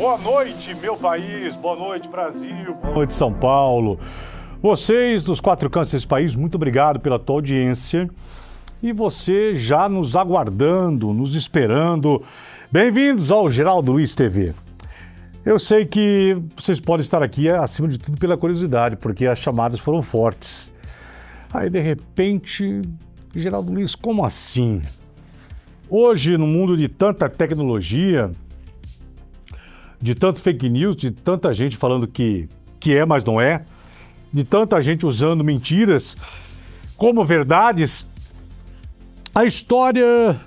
Boa noite, meu país, boa noite, Brasil, boa noite, São Paulo. Vocês dos quatro cantos desse país, muito obrigado pela tua audiência. E você já nos aguardando, nos esperando. Bem-vindos ao Geraldo Luiz TV. Eu sei que vocês podem estar aqui, acima de tudo, pela curiosidade, porque as chamadas foram fortes. Aí, de repente, Geraldo Luiz, como assim? Hoje, no mundo de tanta tecnologia, de tanto fake news, de tanta gente falando que é, mas não é, de tanta gente usando mentiras como verdades, a história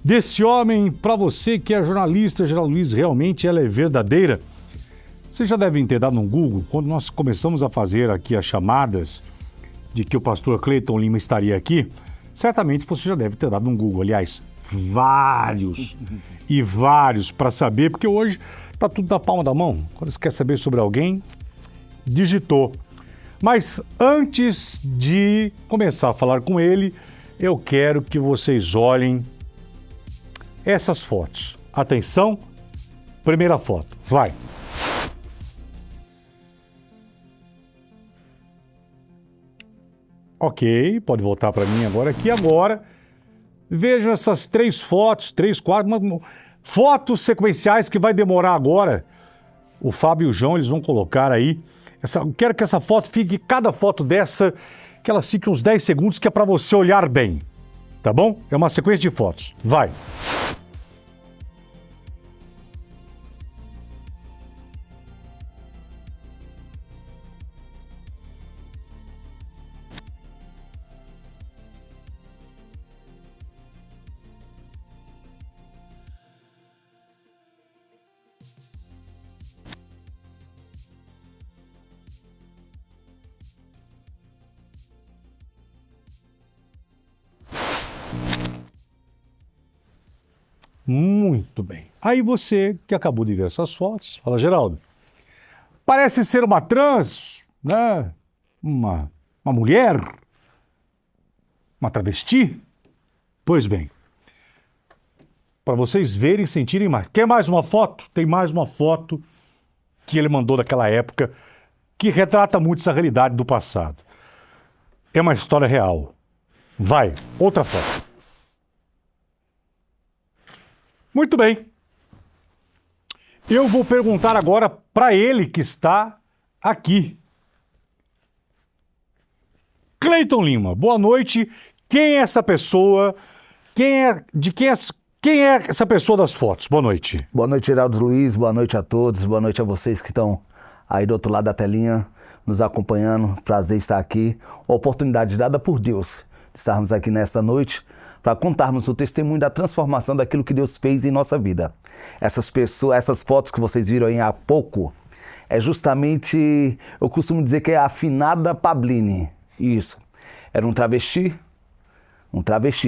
desse homem, para você que é jornalista, Geraldo Luiz, realmente ela é verdadeira. Vocês já devem ter dado no Google, quando nós começamos a fazer aqui as chamadas de que o pastor Cleiton Lima estaria aqui, certamente você já deve ter dado no Google, aliás, vários e vários para saber, porque hoje está tudo na palma da mão. Quando você quer saber sobre alguém, digitou. Mas antes de começar a falar com ele, eu quero que vocês olhem essas fotos. Atenção, primeira foto, vai. Ok, pode voltar para mim agora aqui. Agora, vejam essas três fotos, fotos sequenciais que vai demorar agora. O Fábio e o João, eles vão colocar aí. Quero que essa foto fique, cada foto dessa, que elas fiquem uns 10 segundos, que é para você olhar bem. Tá bom? É uma sequência de fotos. Vai. Muito bem. Aí você que acabou de ver essas fotos, fala, Geraldo, parece ser uma trans, né? Uma mulher, uma travesti. Pois bem, para vocês verem e sentirem mais. Quer mais uma foto? Tem mais uma foto que ele mandou daquela época que retrata muito essa realidade do passado. É uma história real. Vai, outra foto. Muito bem. Eu vou perguntar agora para ele que está aqui. Cleiton Lima, boa noite. Quem é essa pessoa? Quem é essa pessoa das fotos? Boa noite. Boa noite, Geraldo Luiz. Boa noite a todos. Boa noite a vocês que estão aí do outro lado da telinha, nos acompanhando. Prazer estar aqui. Uma oportunidade dada por Deus de estarmos aqui nesta noite para contarmos o testemunho da transformação daquilo que Deus fez em nossa vida. Essas fotos que vocês viram aí há pouco, é justamente, eu costumo dizer que é a afinada Pablini. Isso. Era um travesti,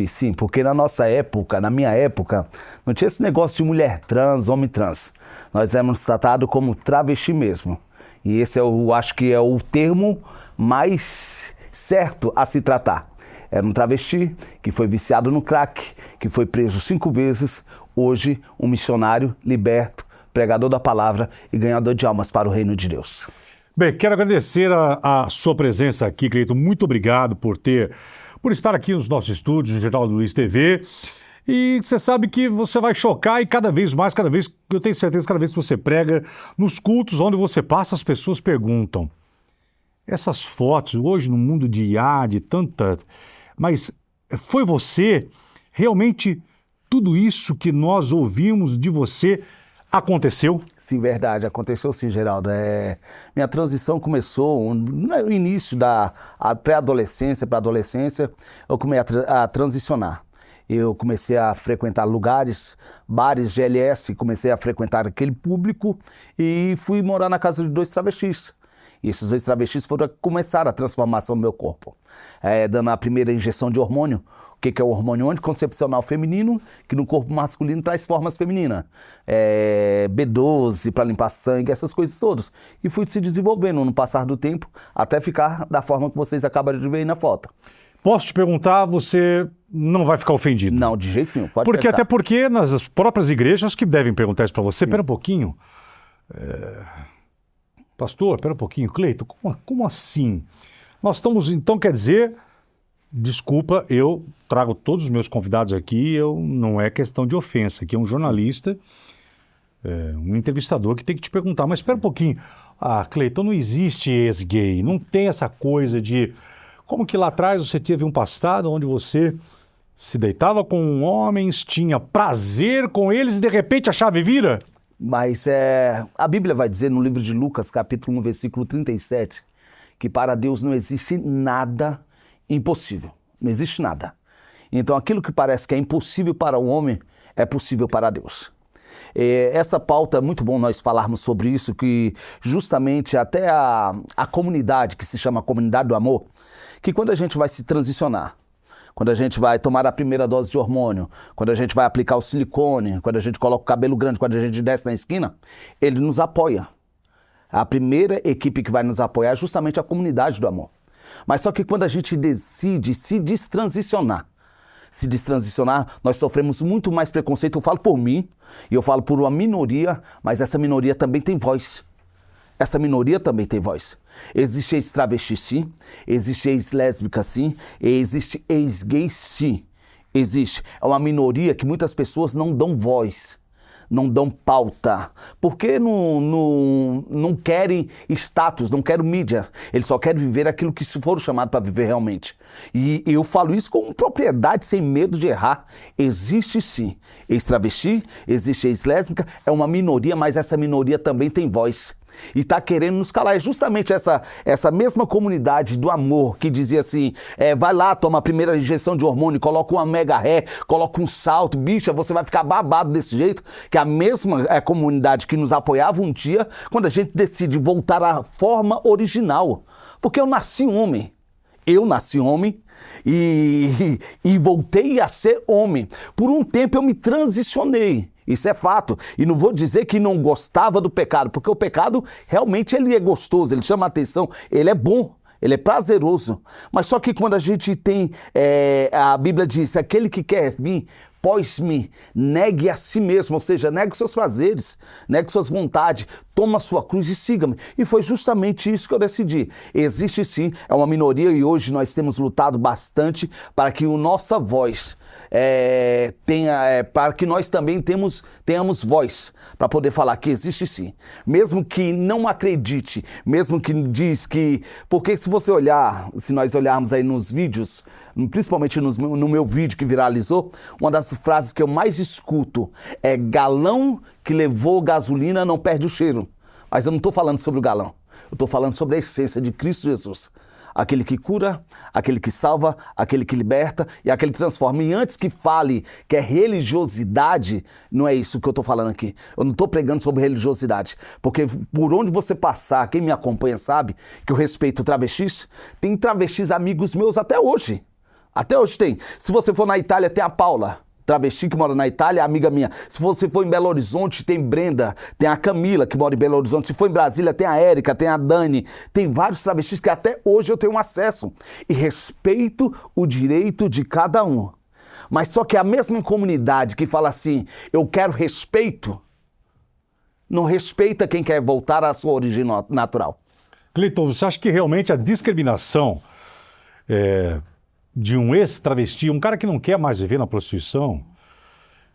sim, porque na nossa época, na minha época, não tinha esse negócio de mulher trans, homem trans. Nós éramos tratados como travesti mesmo. E esse eu acho que é o termo mais certo a se tratar. Era um travesti que foi viciado no crack, que foi preso 5 vezes, hoje um missionário liberto, pregador da palavra e ganhador de almas para o reino de Deus. Bem, quero agradecer a sua presença aqui, Cleiton. Muito obrigado por estar aqui nos nossos estúdios, no Geraldo Luiz TV. E você sabe que você vai chocar e cada vez, eu tenho certeza, cada vez que você prega, nos cultos onde você passa, as pessoas perguntam. Essas fotos, hoje no mundo de IA, de tanta... Mas foi você, realmente, tudo isso que nós ouvimos de você aconteceu? Sim, verdade, aconteceu sim, Geraldo. Minha transição começou no início da pré-adolescência para a adolescência, eu comecei a transicionar. Eu comecei a frequentar lugares, bares, GLS, comecei a frequentar aquele público e fui morar na casa de 2 travestis. E esses 2 travestis começaram a transformação do meu corpo, dando a primeira injeção de hormônio. O que é o hormônio anticoncepcional feminino, que no corpo masculino traz formas femininas. B12 para limpar sangue, essas coisas todas. E fui se desenvolvendo no passar do tempo, até ficar da forma que vocês acabaram de ver aí na foto. Posso te perguntar, você não vai ficar ofendido? Não, de jeito nenhum. Pode Porque perguntar. até porque nas próprias igrejas que devem perguntar isso para você. Espera um pouquinho. Pastor, espera um pouquinho. Cleiton, como assim? Nós estamos, então, quer dizer, desculpa, eu trago todos os meus convidados aqui, não é questão de ofensa, aqui é um jornalista, um entrevistador que tem que te perguntar, mas espera um pouquinho. Cleiton, não existe ex-gay, não tem essa coisa de... Como que lá atrás você teve um passado onde você se deitava com homens, tinha prazer com eles e de repente a chave vira? Mas a Bíblia vai dizer no livro de Lucas, capítulo 1, versículo 37, que para Deus não existe nada impossível. Não existe nada. Então aquilo que parece que é impossível para o homem é possível para Deus. Essa pauta é muito bom nós falarmos sobre isso, que justamente até a comunidade, que se chama Comunidade do Amor, que quando a gente vai se transicionar, quando a gente vai tomar a primeira dose de hormônio, quando a gente vai aplicar o silicone, quando a gente coloca o cabelo grande, quando a gente desce na esquina, ele nos apoia. A primeira equipe que vai nos apoiar é justamente a Comunidade do Amor. Mas só que quando a gente decide se destransicionar, nós sofremos muito mais preconceito. Eu falo por mim, e eu falo por uma minoria, mas essa minoria também tem voz. Essa minoria também tem voz. Existe ex-travesti, sim. Existe ex-lésbica, sim. E existe ex-gay, sim. Existe. É uma minoria que muitas pessoas não dão voz, não dão pauta. Porque não querem status, não querem mídia. Eles só querem viver aquilo que foram chamados para viver realmente. E eu falo isso com propriedade, sem medo de errar. Existe sim ex-travesti, existe ex-lésbica. É uma minoria, mas essa minoria também tem voz. E está querendo nos calar. É justamente essa mesma comunidade do amor que dizia assim, vai lá, toma a primeira injeção de hormônio, coloca uma mega ré, coloca um salto, bicha, você vai ficar babado desse jeito, que a mesma comunidade que nos apoiava um dia, quando a gente decide voltar à forma original. Porque eu nasci homem e voltei a ser homem. Por um tempo eu me transicionei. Isso é fato. E não vou dizer que não gostava do pecado, porque o pecado realmente ele é gostoso, ele chama a atenção, ele é bom, ele é prazeroso. Mas só que quando a gente tem, a Bíblia diz, aquele que quer vir após-me, negue a si mesmo, ou seja, negue os seus prazeres, negue suas vontades, toma a sua cruz e siga-me. E foi justamente isso que eu decidi. Existe sim, é uma minoria e hoje nós temos lutado bastante para que a nossa voz para que nós também tenhamos voz para poder falar que existe sim. Mesmo que não acredite, mesmo que diz que... Porque se nós olharmos aí nos vídeos, principalmente no meu vídeo que viralizou, uma das frases que eu mais escuto é: galão que levou gasolina não perde o cheiro. Mas eu não estou falando sobre o galão, eu estou falando sobre a essência de Cristo Jesus. Aquele que cura, aquele que salva, aquele que liberta e aquele que transforma. E antes que fale que é religiosidade, não é isso que eu estou falando aqui. Eu não estou pregando sobre religiosidade. Porque por onde você passar, quem me acompanha sabe que eu respeito travestis. Tem travestis amigos meus até hoje. Até hoje tem. Se você for na Itália, tem a Paula, travesti que mora na Itália, amiga minha. Se você for em Belo Horizonte, tem Brenda, tem a Camila que mora em Belo Horizonte. Se for em Brasília, tem a Érica, tem a Dani. Tem vários travestis que até hoje eu tenho acesso. E respeito o direito de cada um. Mas só que a mesma comunidade que fala assim, eu quero respeito, não respeita quem quer voltar à sua origem natural. Cleiton, você acha que realmente a discriminação de um ex-travesti, um cara que não quer mais viver na prostituição,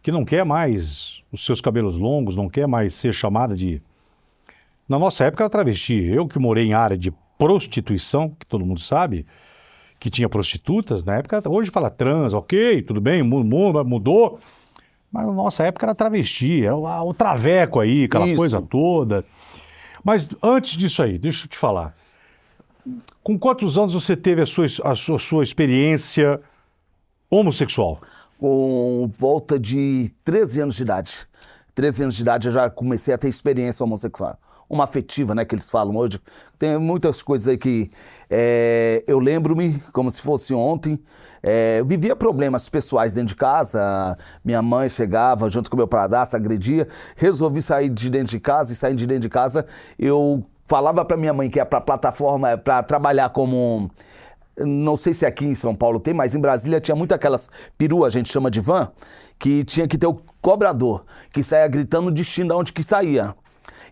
que não quer mais os seus cabelos longos, não quer mais ser chamada de... Na nossa época era travesti. Eu que morei em área de prostituição, que todo mundo sabe, que tinha prostitutas na época, hoje fala trans, ok, tudo bem, mudou, mas na nossa época era travesti, o traveco aí, aquela coisa toda. Mas antes disso aí, deixa eu te falar. Com quantos anos você teve a sua experiência homossexual? Com volta de 13 anos de idade. 13 anos de idade eu já comecei a ter experiência homossexual. Uma afetiva, né, que eles falam hoje. Tem muitas coisas aí que eu lembro-me como se fosse ontem. Eu vivia problemas pessoais dentro de casa. Minha mãe chegava junto com meu padrasto, agredia. Resolvi sair de dentro de casa e saindo de dentro de casa eu falava para minha mãe que ia para a plataforma para trabalhar como não sei se aqui em São Paulo tem, mas em Brasília tinha muito aquelas perua, a gente chama de van, que tinha que ter o cobrador, que saía gritando o destino de onde que saía.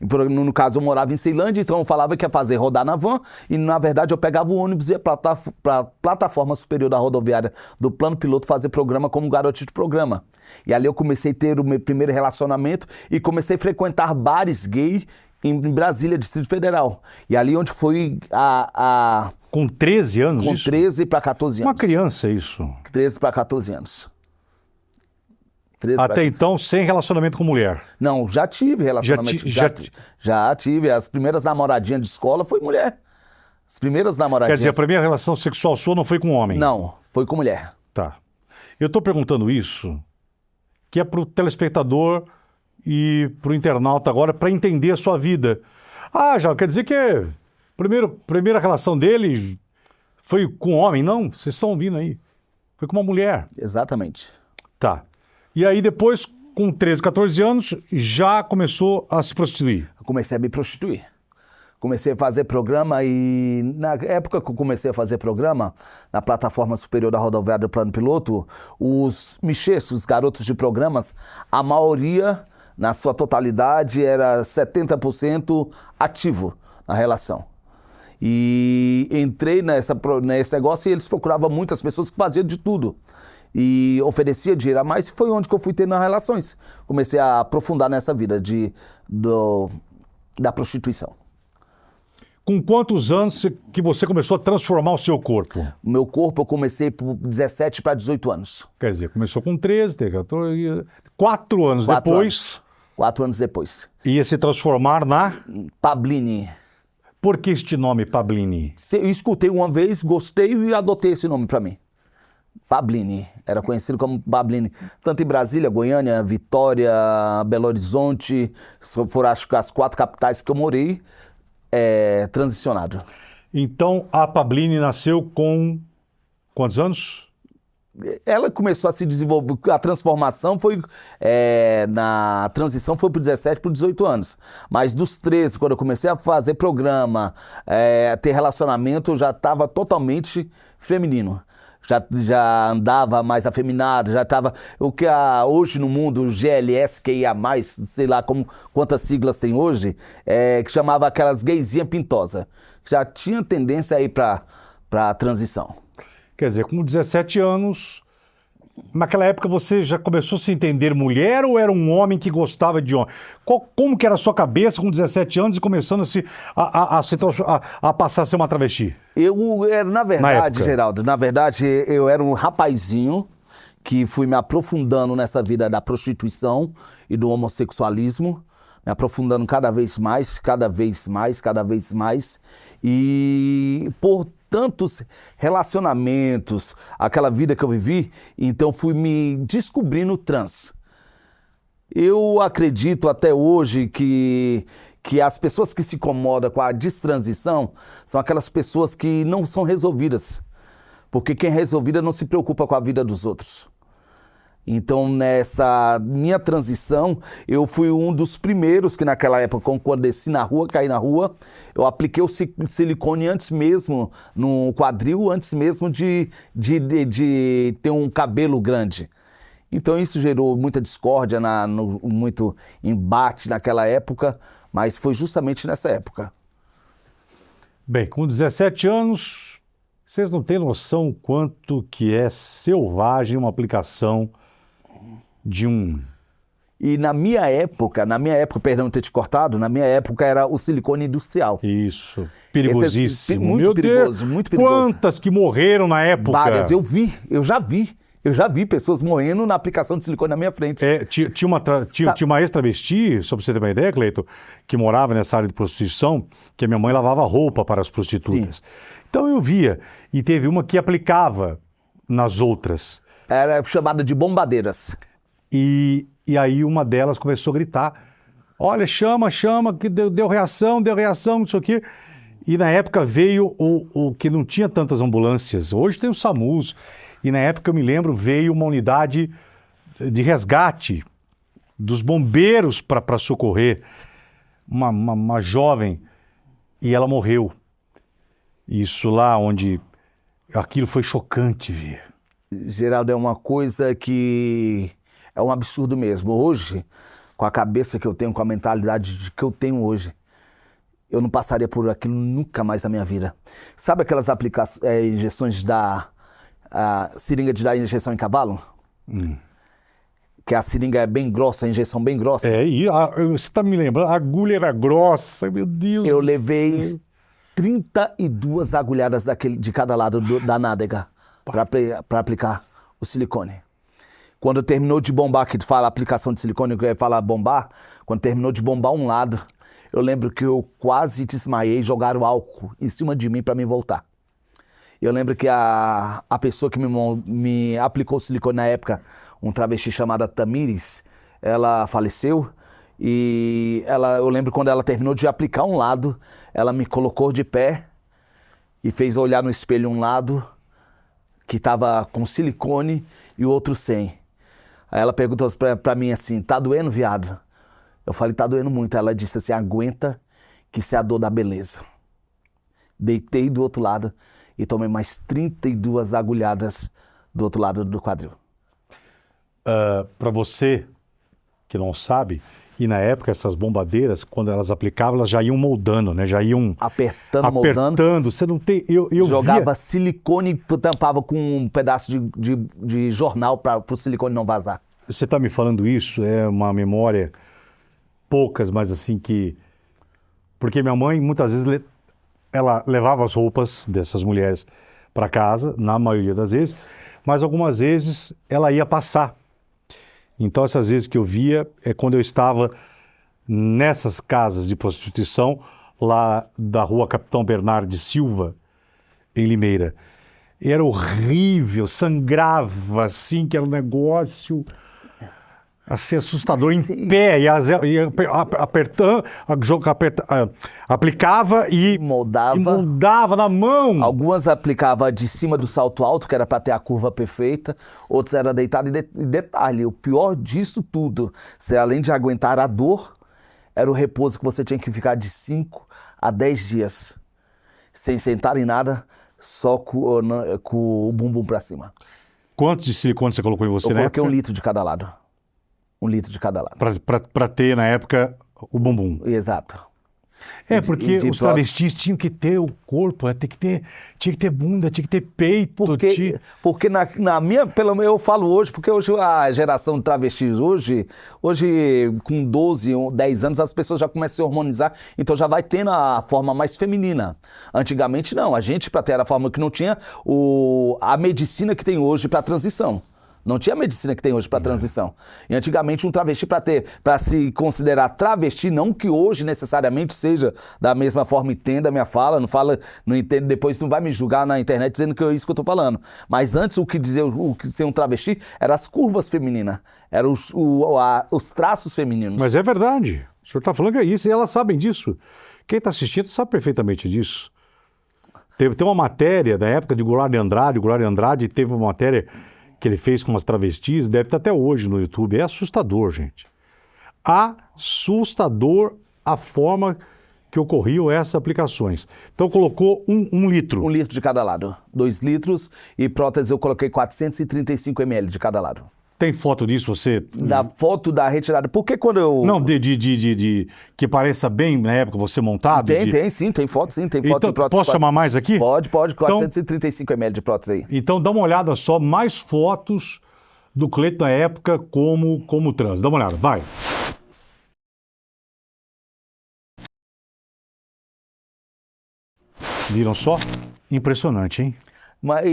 No caso, eu morava em Ceilândia, então eu falava que ia fazer rodar na van, e na verdade eu pegava o ônibus e ia para a plataforma superior da rodoviária do plano piloto fazer programa como garotinho de programa. E ali eu comecei a ter o meu primeiro relacionamento e comecei a frequentar bares gay em Brasília, Distrito Federal. E ali onde foi Com 13 anos com isso? 13 para 14 anos. Uma criança isso. 13 para 14 anos. 13 pra Até então, sem relacionamento com mulher. Não, já tive relacionamento. Já tive. As primeiras namoradinhas de escola foi mulher. As primeiras namoradinhas. Quer dizer, a primeira relação sexual sua não foi com homem? Não, foi com mulher. Tá. Eu estou perguntando isso, que é para o telespectador e para o internauta agora, para entender a sua vida. Ah, já quer dizer que primeira relação dele foi com homem? Não, vocês estão ouvindo aí. Foi com uma mulher. Exatamente. Tá. E aí depois, com 13, 14 anos, já começou a se prostituir. Eu comecei a me prostituir. Comecei a fazer programa e na época que eu comecei a fazer programa, na plataforma superior da rodoviária do plano piloto, os michês, os garotos de programas, a maioria, na sua totalidade, era 70% ativo na relação. E entrei nesse negócio e eles procuravam muitas pessoas que faziam de tudo. E oferecia dinheiro a mais, e foi onde que eu fui tendo relações. Comecei a aprofundar nessa vida da prostituição. Com quantos anos que você começou a transformar o seu corpo? O meu corpo eu comecei por 17 para 18 anos. Quer dizer, começou com 13, 14, 4 anos depois. 4 anos depois. Ia se transformar na... Pablini. Por que este nome, Pablini? Eu escutei uma vez, gostei e adotei esse nome para mim. Pablini, era conhecido como Pablini. Tanto em Brasília, Goiânia, Vitória, Belo Horizonte, foram acho que as 4 capitais que eu morei, transicionado. Então, a Pablini nasceu com quantos anos? Ela começou a se desenvolver, a transformação foi, na transição foi por 17, por 18 anos. Mas dos 13, quando eu comecei a fazer programa, ter relacionamento, eu já estava totalmente feminino. Já andava mais afeminado, já estava... O que hoje no mundo, o GLS, QIA+, sei lá quantas siglas tem hoje, que chamava aquelas gaysinha pintosa. Já tinha tendência aí para a transição. Quer dizer, com 17 anos, naquela época você já começou a se entender mulher ou era um homem que gostava de homem? Como que era a sua cabeça com 17 anos e começando a passar a ser uma travesti? Na verdade, Geraldo, eu era um rapazinho que fui me aprofundando nessa vida da prostituição e do homossexualismo, me aprofundando cada vez mais, cada vez mais, cada vez mais. E por tantos relacionamentos, aquela vida que eu vivi, então fui me descobrindo trans. Eu acredito até hoje que as pessoas que se incomodam com a destransição são aquelas pessoas que não são resolvidas. Porque quem é resolvida não se preocupa com a vida dos outros. Então, nessa minha transição, eu fui um dos primeiros que naquela época, quando desci na rua, caí na rua, eu apliquei o silicone antes mesmo, no quadril, antes mesmo de ter um cabelo grande. Então, isso gerou muita discórdia, muito embate naquela época, mas foi justamente nessa época. Bem, com 17 anos, vocês não têm noção quanto que é selvagem uma aplicação de um... E na minha época, perdão ter te cortado, na minha época era o silicone industrial. Isso, perigosíssimo. Muito Meu perigoso, Deus, muito perigoso. Quantas que morreram na época? Várias, eu já vi pessoas morrendo na aplicação de silicone na minha frente. Tinha uma ex-travesti, só para você ter uma ideia, Cleito, que morava nessa área de prostituição, que a minha mãe lavava roupa para as prostitutas. Sim. Então eu via, e teve uma que aplicava nas outras. Era chamada de bombadeiras. E aí uma delas começou a gritar, olha, chama, que deu reação, não sei o quê. E na época veio o que não tinha tantas ambulâncias, hoje tem o SAMUS, e na época eu me lembro, veio uma unidade de resgate dos bombeiros para socorrer uma jovem, e ela morreu. Isso lá onde aquilo foi chocante ver. Geraldo, é uma coisa que é um absurdo mesmo. Hoje, com a cabeça que eu tenho, com a mentalidade que eu tenho hoje, eu não passaria por aquilo nunca mais na minha vida. Sabe aquelas injeções a seringa de dar injeção em cavalo? Que a seringa é bem grossa, a injeção bem grossa. Você está me lembrando, a agulha era grossa, meu Deus. Eu levei 32 agulhadas de cada lado da nádega para aplicar o silicone. Quando terminou de bombar, que fala aplicação de silicone, que fala bombar, quando terminou de bombar um lado, eu lembro que eu quase desmaiei, jogaram álcool em cima de mim para me voltar. Eu lembro que a pessoa que me aplicou o silicone na época, um travesti chamada Tamires, ela faleceu e eu lembro quando ela terminou de aplicar um lado, ela me colocou de pé e fez olhar no espelho um lado que estava com silicone e o outro sem. Aí ela perguntou pra mim assim, tá doendo, viado? Eu falei, tá doendo muito. Ela disse assim, aguenta que isso é a dor da beleza. Deitei do outro lado e tomei mais 32 agulhadas do outro lado do quadril. Para você que não sabe, e na época essas bombadeiras, quando elas aplicavam, elas já iam moldando, né? Já iam moldando. Você não tem... Jogava silicone e tampava com um pedaço de jornal para o silicone não vazar. Você está me falando isso, é uma memória, poucas, mas assim que... Porque minha mãe, muitas vezes, ela levava as roupas dessas mulheres para casa, na maioria das vezes, mas algumas vezes ela ia passar. Então, essas vezes que eu via é quando eu estava nessas casas de prostituição, lá da rua Capitão Bernardo de Silva, em Limeira. Era horrível, sangrava assim, que era um negócio assim, assustador, em pé, apertando, aplicava e moldava na mão. Algumas aplicava de cima do salto alto, que era para ter a curva perfeita, outros era deitado. E detalhe, o pior disso tudo, você, além de aguentar a dor, era o repouso que você tinha que ficar de 5 a 10 dias, sem sentar em nada, só com o bumbum para cima. Quantos de silicone você colocou em você, né? Eu coloquei 1 litro de cada lado. 1 litro de cada lado. Para ter, na época, o bumbum. Exato. Porque os travestis tinham que ter o corpo, tinha que ter bunda, tinha que ter peito. Porque na minha, eu falo hoje, porque hoje a geração de travestis, hoje com 12, 10 anos, as pessoas já começam a se hormonizar, então já vai tendo a forma mais feminina. Antigamente não, a gente, para ter a forma que não tinha a medicina que tem hoje para transição. Não tinha a medicina que tem hoje para transição. E antigamente um travesti para se considerar travesti, não que hoje necessariamente seja da mesma forma, entenda a minha fala, não entende, depois não vai me julgar na internet dizendo que é isso que eu tô falando. Mas antes o que ser um travesti eram as curvas femininas, eram os traços femininos. Mas é verdade. O senhor está falando que é isso e elas sabem disso. Quem está assistindo sabe perfeitamente disso. Tem uma matéria da época de Goulart de Andrade. O Goulart de Andrade teve uma matéria que ele fez com as travestis, deve estar até hoje no YouTube. É assustador, gente. Assustador a forma que ocorriam essas aplicações. Então colocou 1 litro. 1 litro de cada lado. 2 litros e prótese eu coloquei 435 ml de cada lado. Tem foto disso, você? Da foto da retirada. Porque quando eu... Não, que pareça bem na época você montado? Tem sim, tem foto sim. Tem foto então, de prótese. Posso chamar mais aqui? Pode, 435 ml de prótese aí. Então dá uma olhada só, mais fotos do Cleiton na época como trans. Dá uma olhada, vai. Viram só? Impressionante, hein? Mas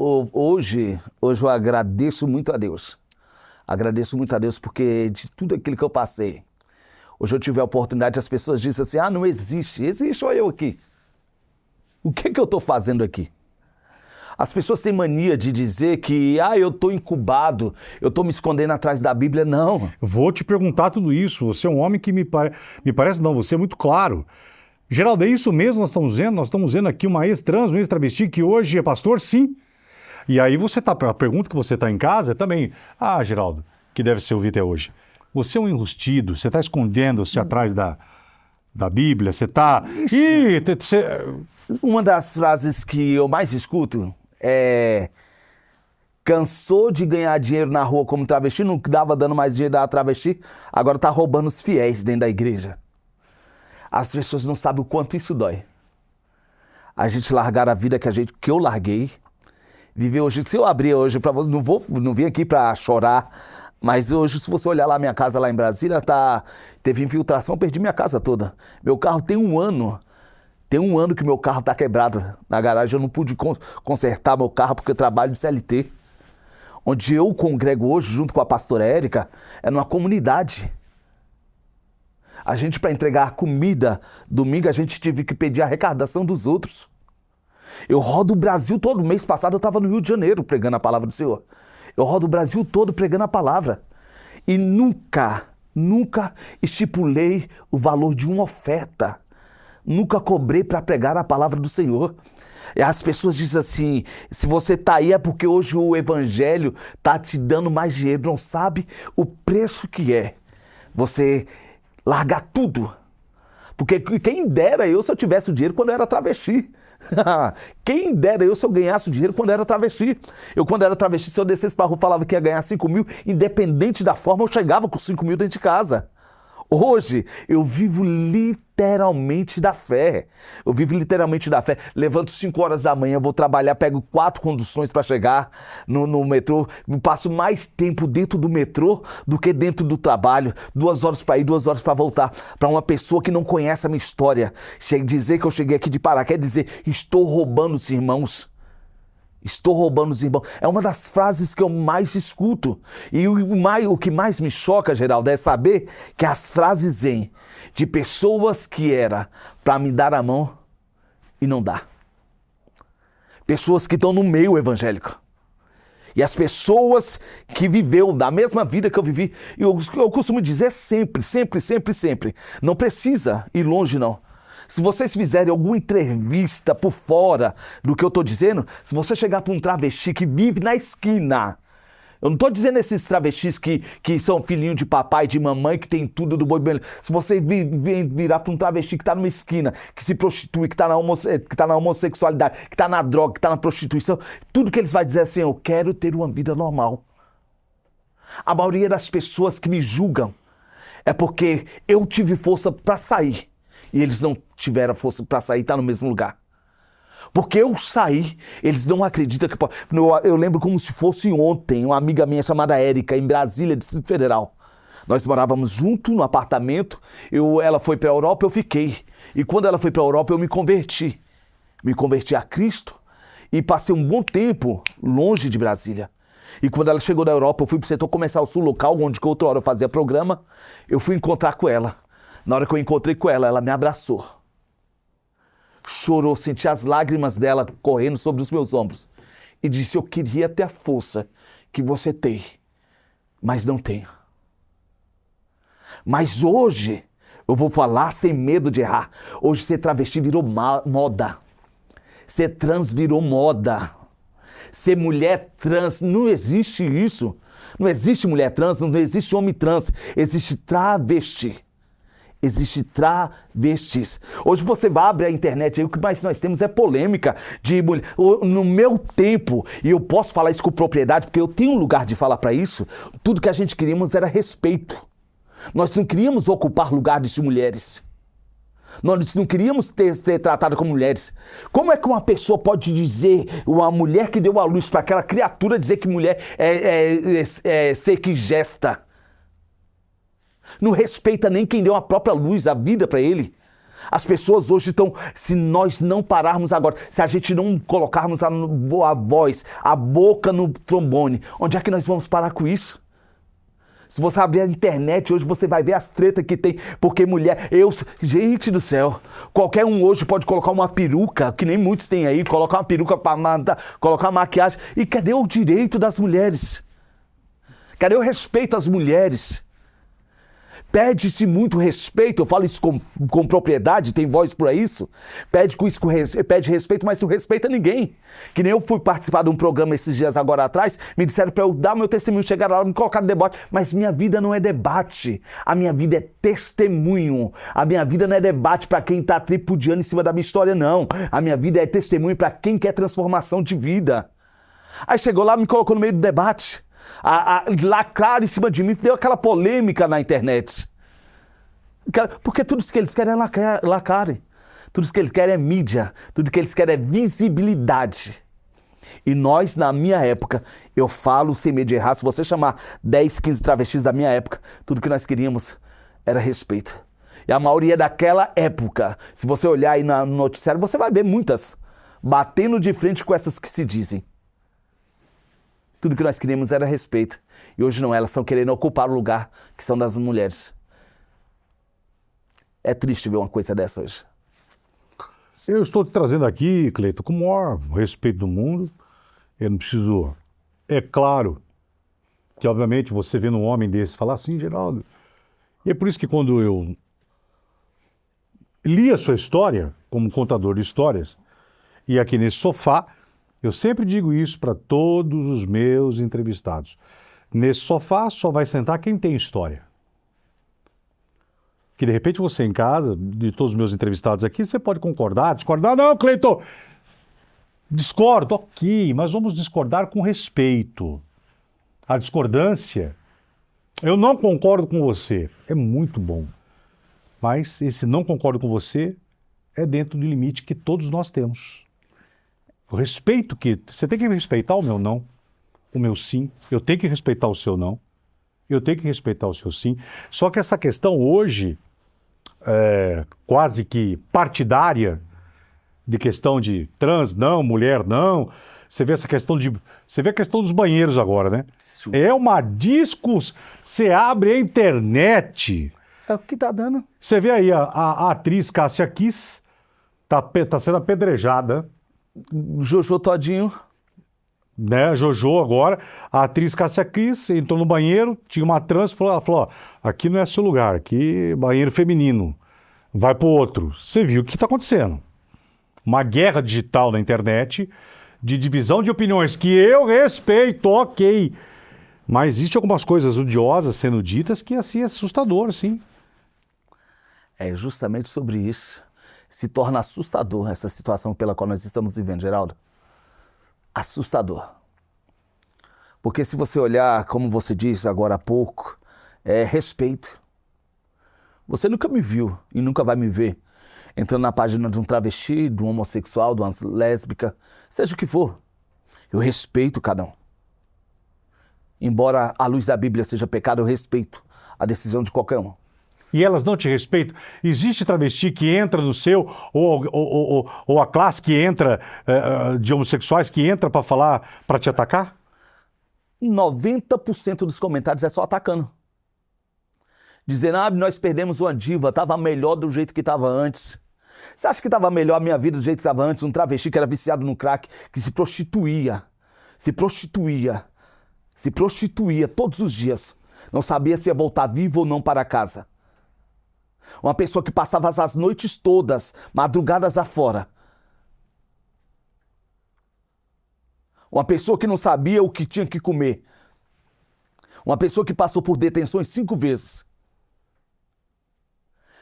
hoje eu agradeço muito a Deus. Agradeço muito a Deus porque de tudo aquilo que eu passei, hoje eu tive a oportunidade, as pessoas dizem assim, não existe. Existe, olha eu aqui. O que eu estou fazendo aqui? As pessoas têm mania de dizer que, eu estou incubado, eu estou me escondendo atrás da Bíblia. Não. Vou te perguntar tudo isso. Você é um homem que me parece, não, você é muito claro. Geraldo, é isso mesmo nós estamos vendo? Nós estamos vendo aqui uma ex-trans, um ex-travesti que hoje é pastor? Sim. E aí a pergunta que você está em casa é também, Geraldo, que deve ser ouvido até hoje. Você é um enrustido, você está escondendo-se atrás da Bíblia, você está... Uma das frases que eu mais escuto é: cansou de ganhar dinheiro na rua como travesti, não dava dando mais dinheiro da travesti, agora tá roubando os fiéis dentro da igreja. As pessoas não sabem o quanto isso dói. A gente largar a vida que eu larguei, viver hoje. Se eu abrir hoje para você, não vim aqui para chorar, mas hoje, se você olhar lá minha casa lá em Brasília, teve infiltração, perdi minha casa toda. Meu carro tem um ano que meu carro tá quebrado na garagem. Eu não pude consertar meu carro porque eu trabalho de CLT. Onde eu congrego hoje, junto com a pastora Érica, é numa comunidade. A gente, para entregar comida domingo, a gente teve que pedir a arrecadação dos outros. Eu rodo o Brasil todo. Mês passado eu estava no Rio de Janeiro pregando a palavra do Senhor. Eu rodo o Brasil todo pregando a palavra. E nunca estipulei o valor de uma oferta. Nunca cobrei para pregar a palavra do Senhor. E as pessoas dizem assim: se você está aí é porque hoje o evangelho está te dando mais dinheiro. Não sabe o preço que é você largar tudo. Porque quem dera eu se eu tivesse o dinheiro quando eu era travesti. Quem dera eu se eu ganhasse o dinheiro quando eu era travesti. Eu, quando era travesti, se eu descesse para a rua, falava que ia ganhar 5 mil, independente da forma, eu chegava com 5 mil dentro de casa. Hoje, eu vivo literalmente da fé. Eu vivo literalmente da fé. Levanto 5 horas da manhã, vou trabalhar, pego 4 conduções para chegar no metrô. Passo mais tempo dentro do metrô do que dentro do trabalho. 2 horas para ir, 2 horas para voltar. Para uma pessoa que não conhece a minha história, dizer que eu cheguei aqui de Pará, quer dizer, estou roubando os irmãos. Estou roubando os irmãos. É uma das frases que eu mais escuto. E o que mais me choca, Geraldo, é saber que as frases vêm de pessoas que era para me dar a mão e não dá. Pessoas que estão no meio evangélico. E as pessoas que viveu da mesma vida que eu vivi. E eu costumo dizer sempre. Não precisa ir longe, não. Se vocês fizerem alguma entrevista por fora do que eu estou dizendo, se você chegar para um travesti que vive na esquina, eu não estou dizendo esses travestis que são filhinho de papai, de mamãe, que tem tudo do boi bem. Se você virar para um travesti que está numa esquina, que se prostitui, que está na homossexualidade, que está na droga, que está na prostituição, tudo que eles vão dizer é assim: eu quero ter uma vida normal. A maioria das pessoas que me julgam é porque eu tive força para sair. E eles não tiveram força para sair e tá no mesmo lugar. Porque eu saí, eles não acreditam que pode. Eu lembro como se fosse ontem, uma amiga minha chamada Érica, em Brasília, Distrito Federal. Nós morávamos junto no apartamento, ela foi para a Europa, eu fiquei. E quando ela foi para a Europa, eu me converti. Me converti a Cristo e passei um bom tempo longe de Brasília. E quando ela chegou da Europa, eu fui para o setor comercial sul local, onde que outra hora eu fazia programa, eu fui encontrar com ela. Na hora que eu encontrei com ela, ela me abraçou. Chorou, senti as lágrimas dela correndo sobre os meus ombros. E disse: eu queria ter a força que você tem, mas não tenho. Mas hoje, eu vou falar sem medo de errar. Hoje ser travesti virou moda. Ser trans virou moda. Ser mulher trans, não existe isso. Não existe mulher trans, não existe homem trans. Existe travesti. Existe travestis. Hoje você vai abrir a internet, aí o que mais nós temos é polêmica de mulher. No meu tempo, e eu posso falar isso com propriedade, porque eu tenho um lugar de falar para isso, tudo que a gente queríamos era respeito. Nós não queríamos ocupar lugares de mulheres. Nós não queríamos ser tratados como mulheres. Como é que uma pessoa pode dizer, uma mulher que deu a luz para aquela criatura, dizer que mulher é ser que gesta? Não respeita nem quem deu a própria luz, a vida para ele. As pessoas hoje estão, se nós não pararmos agora, se a gente não colocarmos a voz, a boca no trombone, onde é que nós vamos parar com isso? Se você abrir a internet hoje, você vai ver as tretas que tem, porque mulher, gente do céu, qualquer um hoje pode colocar uma peruca, que nem muitos têm aí, colocar uma peruca para mandar, colocar maquiagem, e cadê o direito das mulheres? Cadê o respeito às mulheres? Pede-se muito respeito, eu falo isso com propriedade, tem voz para isso. Pede respeito, mas não respeita ninguém. Que nem eu fui participar de um programa esses dias agora atrás, me disseram para eu dar meu testemunho, chegaram lá, me colocaram no debate. Mas minha vida não é debate, a minha vida é testemunho. A minha vida não é debate para quem está tripudiando em cima da minha história, não. A minha vida é testemunho para quem quer transformação de vida. Aí chegou lá, me colocou no meio do debate. Lacraram em cima de mim, deu aquela polêmica na internet. Porque tudo isso que eles querem é lacrarem. Tudo isso que eles querem é mídia. Tudo que eles querem é visibilidade. E nós, na minha época, eu falo sem medo de errar, se você chamar 10, 15 travestis da minha época, tudo que nós queríamos era respeito. E a maioria daquela época, se você olhar aí no noticiário, você vai ver muitas batendo de frente com essas que se dizem. Tudo que nós queríamos era respeito. E hoje não, elas estão querendo ocupar o lugar que são das mulheres. É triste ver uma coisa dessa hoje. Eu estou te trazendo aqui, Cleiton, com o maior respeito do mundo. Eu não preciso... É claro que, obviamente, você vendo um homem desse falar assim, Geraldo... E é por isso que quando eu li a sua história, como contador de histórias, e aqui nesse sofá, eu sempre digo isso para todos os meus entrevistados. Nesse sofá só vai sentar quem tem história. Que de repente você em casa, de todos os meus entrevistados aqui, você pode concordar, discordar. Não, Cleiton, discordo, ok, mas vamos discordar com respeito. A discordância, eu não concordo com você, é muito bom. Mas esse não concordo com você é dentro do limite que todos nós temos. O respeito que... Você tem que respeitar o meu não, o meu sim. Eu tenho que respeitar o seu não. Eu tenho que respeitar o seu sim. Só que essa questão hoje, quase que partidária, de questão de trans não, mulher não. Você vê essa questão de... Você vê a questão dos banheiros agora, né? É uma discussão. Você abre a internet. É o que tá dando. Você vê aí a atriz Cássia Kiss tá sendo apedrejada. Jojo todinho. Né, Jojo agora, a atriz Cássia Kiss entrou no banheiro, tinha uma trans, ela falou, ó, aqui não é seu lugar, aqui é banheiro feminino, vai pro outro. Você viu o que está acontecendo. Uma guerra digital na internet, de divisão de opiniões, que eu respeito, ok, mas existem algumas coisas odiosas sendo ditas que assim é assustador, sim. É justamente sobre isso. Se torna assustador essa situação pela qual nós estamos vivendo, Geraldo. Assustador. Porque se você olhar, como você disse agora há pouco, é respeito. Você nunca me viu e nunca vai me ver entrando na página de um travesti, de um homossexual, de uma lésbica, seja o que for. Eu respeito cada um. Embora a luz da Bíblia seja pecado, eu respeito a decisão de qualquer um. E elas não te respeitam? Existe travesti que entra no seu, ou a classe que entra, de homossexuais, que entra para falar, para te atacar? 90% dos comentários é só atacando. Dizendo, nós perdemos uma diva, estava melhor do jeito que estava antes. Você acha que estava melhor a minha vida do jeito que estava antes? Um travesti que era viciado no crack, que se prostituía todos os dias. Não sabia se ia voltar vivo ou não para casa. Uma pessoa que passava as noites todas, madrugadas afora. Uma pessoa que não sabia o que tinha que comer. Uma pessoa que passou por detenções 5 vezes.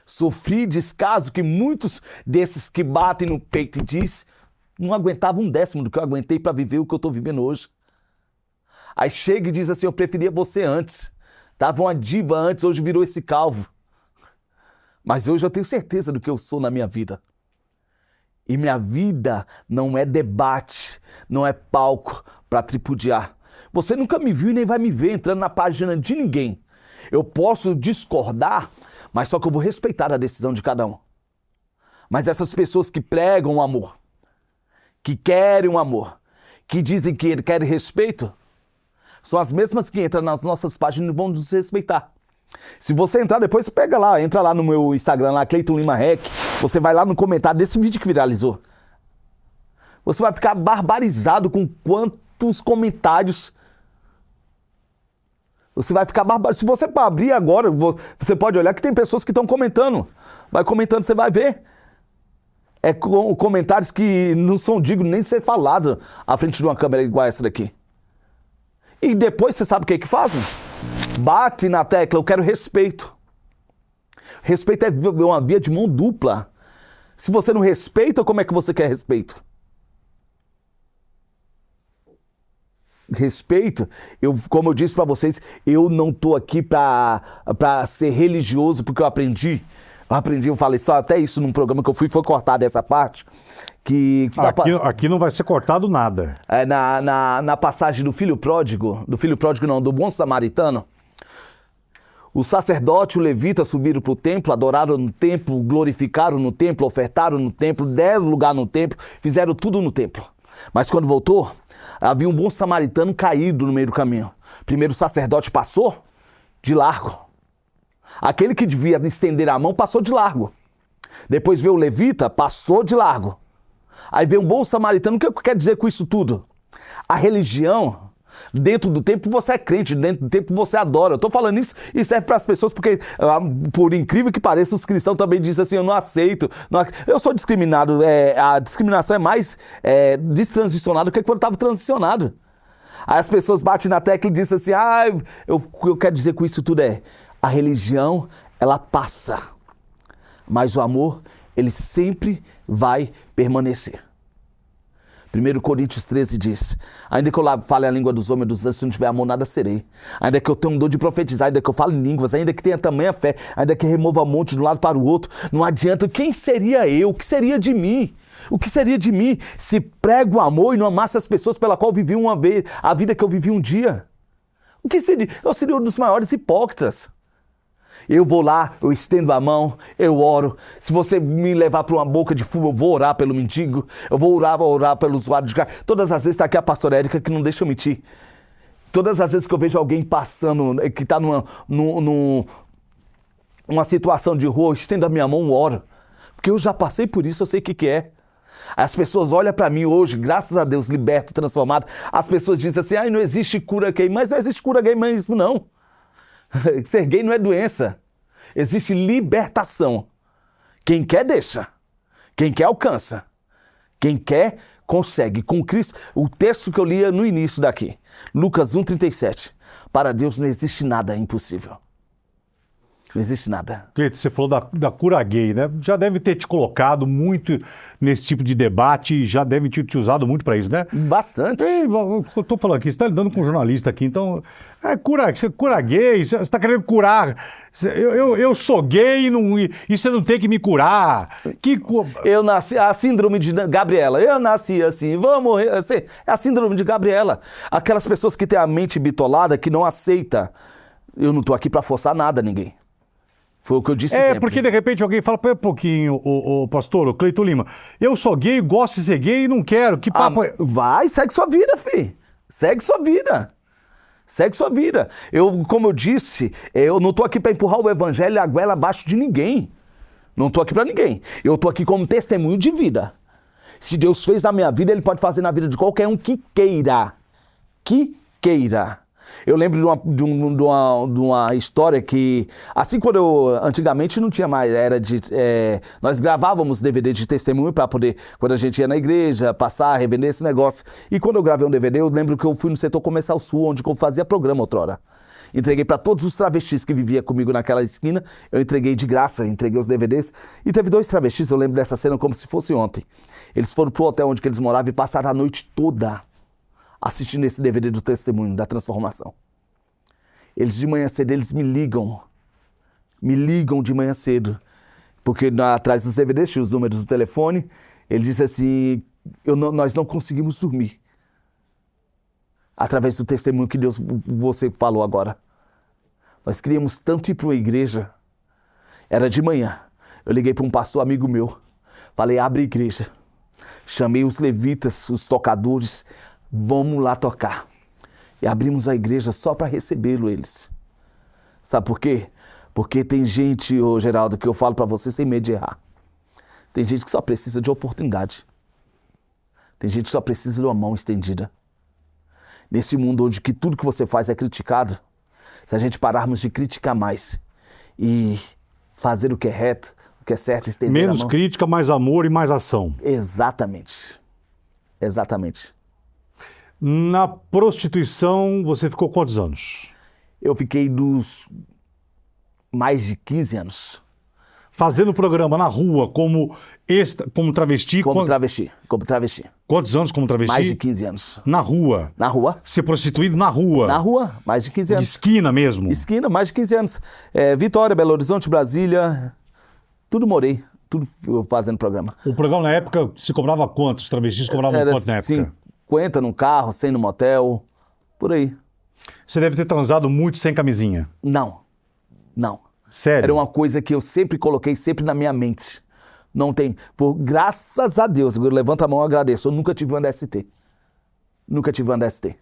Sofri descaso que muitos desses que batem no peito e dizem não aguentavam 1/10 do que eu aguentei para viver o que eu estou vivendo hoje. Aí chega e diz assim, eu preferia você antes. Tava uma diva antes, hoje virou esse calvo. Mas hoje eu tenho certeza do que eu sou na minha vida. E minha vida não é debate, não é palco para tripudiar. Você nunca me viu e nem vai me ver entrando na página de ninguém. Eu posso discordar, mas só que eu vou respeitar a decisão de cada um. Mas essas pessoas que pregam o amor, que querem o amor, que dizem que querem respeito, são as mesmas que entram nas nossas páginas e vão nos respeitar. Se você entrar depois, você pega lá, entra lá no meu Instagram, lá, Cleiton Lima Rec, você vai lá no comentário desse vídeo que viralizou. Você vai ficar barbarizado com quantos comentários Você vai ficar barbado. Se você abrir agora, você pode olhar que tem pessoas que estão comentando. Vai comentando, você vai ver. Comentários que não são dignos nem de ser falado à frente de uma câmera igual essa daqui. E depois você sabe o que fazem? Bate na tecla, eu quero respeito. Respeito é uma via de mão dupla. Se você não respeita, como é que você quer respeito? Respeito, como eu disse para vocês, eu não tô aqui para ser religioso, porque eu aprendi, eu falei só até isso num programa que eu fui, foi cortada essa parte. Aqui não vai ser cortado nada. Na passagem do do bom samaritano, o sacerdote e o levita subiram para o templo, adoraram no templo, glorificaram no templo, ofertaram no templo, deram lugar no templo, fizeram tudo no templo. Mas quando voltou, havia um bom samaritano caído no meio do caminho. Primeiro o sacerdote passou de largo. Aquele que devia estender a mão passou de largo. Depois veio o levita, passou de largo. Aí veio um bom samaritano. O que eu quero dizer com isso tudo? A religião, dentro do templo você é crente, dentro do templo você adora. Eu estou falando isso e serve para as pessoas porque, por incrível que pareça, os cristãos também dizem assim, eu não aceito. Eu sou discriminado. A discriminação é mais destransicionada do que quando estava transicionado. Aí as pessoas batem na tecla e dizem assim, o que eu quero dizer com isso tudo a religião, ela passa. Mas o amor, ele sempre vai permanecer. 1 Coríntios 13 diz, ainda que eu fale a língua dos homens e dos anjos, se não tiver amor, nada serei. Ainda que eu tenha um dom de profetizar, ainda que eu fale línguas, ainda que tenha tamanha fé, ainda que remova monte de um lado para o outro, não adianta. Quem seria eu? O que seria de mim? O que seria de mim se prego o amor e não amasse as pessoas pela qual vivi uma vez, a vida que eu vivi um dia? O que seria? Eu seria um dos maiores hipócritas. Eu vou lá, eu estendo a mão, eu oro. Se você me levar para uma boca de fumo, eu vou orar pelo mendigo. Eu vou orar pelo usuário de carro. Todas as vezes está aqui a pastora Érica que não deixa eu mentir. Todas as vezes que eu vejo alguém passando, que está numa situação de rua, eu estendo a minha mão, eu oro. Porque eu já passei por isso, eu sei o que é. As pessoas olham para mim hoje, graças a Deus, liberto, transformado. As pessoas dizem assim, não existe cura gay. Mas não existe cura gay mesmo, não. Ser gay não é doença. Existe libertação. Quem quer, deixa. Quem quer, alcança. Quem quer, consegue. Com Cristo, o texto que eu li no início daqui, Lucas 1,37. Para Deus não existe nada impossível. Não existe nada. Você falou da cura gay, né? Já deve ter te colocado muito nesse tipo de debate, já deve ter te usado muito para isso, né? Bastante. Eu tô falando aqui, você está lidando com um jornalista aqui, então... cura gay, você está querendo curar... Eu sou gay e você não tem que me curar. Eu nasci... A síndrome de Gabriela. Eu nasci assim, vou morrer assim. É a síndrome de Gabriela. Aquelas pessoas que têm a mente bitolada, que não aceita. Eu não tô aqui para forçar nada a ninguém. Foi o que eu disse sempre. Porque de repente alguém fala, pera um pouquinho, o pastor, o Cleiton Lima, eu sou gay, gosto de ser gay e não quero, que papo... Vai, segue sua vida, filho. Segue sua vida. Segue sua vida. Como eu disse, eu não tô aqui para empurrar o evangelho e a goela abaixo de ninguém. Não tô aqui para ninguém. Eu tô aqui como testemunho de vida. Se Deus fez na minha vida, Ele pode fazer na vida de qualquer um que queira. Que queira. Eu lembro de uma história que, assim, antigamente não tinha mais, nós gravávamos DVD de testemunho para poder, quando a gente ia na igreja, passar, revender esse negócio. E quando eu gravei um DVD, eu lembro que eu fui no setor Comercial Sul, onde eu fazia programa outrora. Entreguei para todos os travestis que viviam comigo naquela esquina, eu entreguei de graça, entreguei os DVDs. E teve 2 travestis, eu lembro dessa cena como se fosse ontem. Eles foram pro hotel onde eles moravam e passaram a noite toda assistindo esse DVD do testemunho, da transformação. Eles de manhã cedo, eles me ligam de manhã cedo, porque atrás dos DVDs tinha os números do telefone. Ele disse assim, nós não conseguimos dormir, através do testemunho que você falou agora. Nós queríamos tanto ir para uma igreja, era de manhã, eu liguei para um pastor amigo meu, falei, abre a igreja, chamei os levitas, os tocadores, vamos lá tocar. E abrimos a igreja só para recebê-lo eles. Sabe por quê? Porque tem gente, Geraldo, que eu falo para você sem medo de errar. Tem gente que só precisa de oportunidade. Tem gente que só precisa de uma mão estendida. Nesse mundo onde tudo que você faz é criticado, se a gente pararmos de criticar mais e fazer o que é reto, o que é certo, estender Menos a mão. crítica, mais amor e mais ação. Exatamente. Exatamente. Na prostituição, você ficou quantos anos? Eu fiquei dos mais de 15 anos Fazendo programa na rua como travesti? como travesti. Como travesti. Quantos anos como travesti? Mais de 15 anos. Na rua. Na rua. Ser prostituído na rua. Na rua, mais de 15 De anos. esquina mesmo. Esquina, mais de 15 anos. Vitória, Belo Horizonte, Brasília, tudo morei. Tudo fazendo programa. O programa na época se cobrava quanto? Os travestis cobravam Era quanto na época? 50 num carro, 100 no motel, por aí. Você deve ter transado muito sem camisinha. Não. Sério? Era uma coisa que eu sempre coloquei, sempre na minha mente. Não tem. Graças a Deus, eu levanto a mão e agradeço. Eu nunca tive um DST. Nunca tive um DST.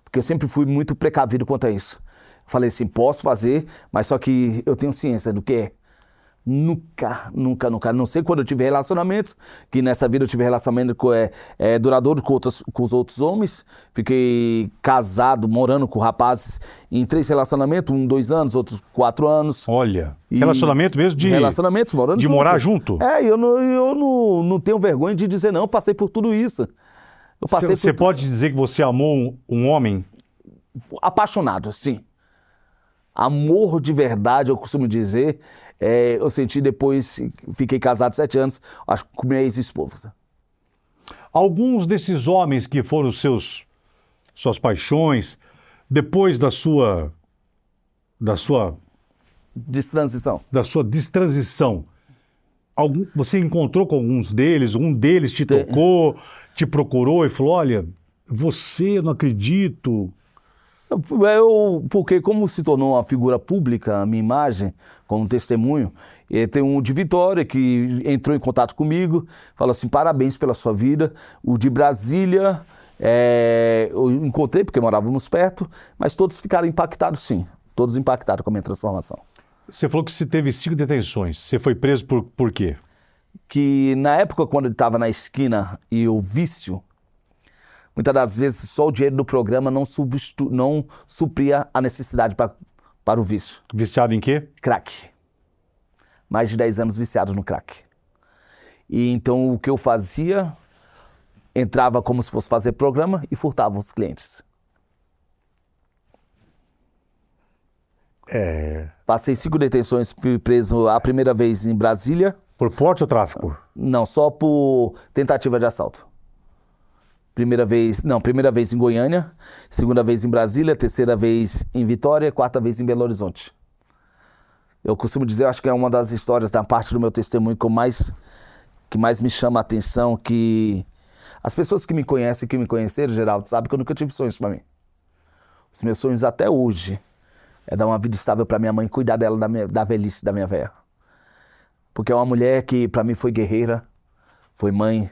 Porque eu sempre fui muito precavido quanto a isso. Falei assim, posso fazer, mas só que eu tenho ciência do que é. Nunca. Não sei quando eu tive relacionamentos, que nessa vida eu tive relacionamento duradouro com os outros homens. Fiquei casado, morando com rapazes em 3 relacionamentos, 2 anos, outros 4 anos. Olha, relacionamento mesmo de... Relacionamentos, morando de junto. morar junto? Eu não tenho vergonha de dizer não, eu passei por tudo isso. Eu passei Você por pode dizer que você amou um homem? apaixonado, sim. Amor de verdade, eu costumo dizer, eu senti depois, fiquei casado 7 anos, acho que com minha ex-esposa. Alguns desses homens que foram suas paixões, depois da sua Destransição. destransição, você encontrou com alguns deles, um deles te tocou, te procurou e falou, olha, eu não acredito... Porque como se tornou uma figura pública, a minha imagem, como testemunho, tem um de Vitória que entrou em contato comigo, falou assim, parabéns pela sua vida. O de Brasília, eu encontrei porque morávamos perto, mas todos ficaram impactados sim, todos impactados com a minha transformação. Você falou que você teve 5 detenções, você foi preso por quê? Que na época quando ele estava na esquina e o vício, muitas das vezes só o dinheiro do programa não supria a necessidade para o vício. Viciado em quê? Crack. Mais de 10 anos viciado no crack. E então o que eu fazia, entrava como se fosse fazer programa e furtava os clientes. Passei 5 detenções, fui preso a primeira vez em Brasília. Por porte ou tráfico? Não, só por tentativa de assalto. Primeira vez em Goiânia, segunda vez em Brasília, terceira vez em Vitória, quarta vez em Belo Horizonte. Eu costumo dizer, acho que é uma das histórias da parte do meu testemunho que mais me chama a atenção, que as pessoas que me conhecem, que me conheceram, Geraldo, sabem que eu nunca tive sonhos para mim. Os meus sonhos até hoje é dar uma vida estável para minha mãe, cuidar dela da velhice da minha velha. Porque é uma mulher que para mim foi guerreira, foi mãe,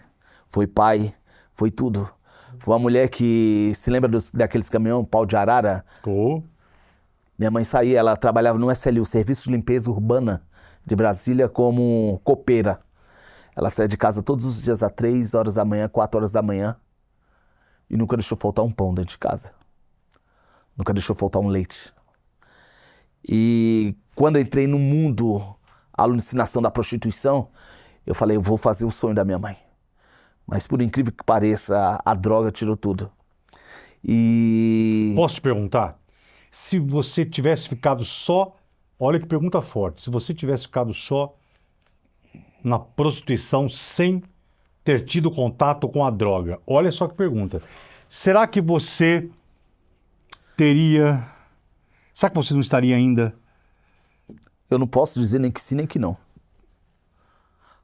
foi pai, foi tudo. Foi uma mulher que se lembra daqueles caminhão, pau de arara? Oh. Minha mãe saía, ela trabalhava no SLU, Serviço de Limpeza Urbana de Brasília, como copeira. Ela saía de casa todos os dias às 3 horas da manhã, 4 horas da manhã. E nunca deixou faltar um pão dentro de casa. Nunca deixou faltar um leite. E quando eu entrei no mundo, a alucinação da prostituição, eu falei, eu vou fazer o sonho da minha mãe. Mas por incrível que pareça, a droga tirou tudo. E... Posso te perguntar? Se você tivesse ficado só... Olha que pergunta forte. Se você tivesse ficado só na prostituição sem ter tido contato com a droga. Olha só que pergunta. Será que você teria... Será que você não estaria ainda? Eu não posso dizer nem que sim, nem que não.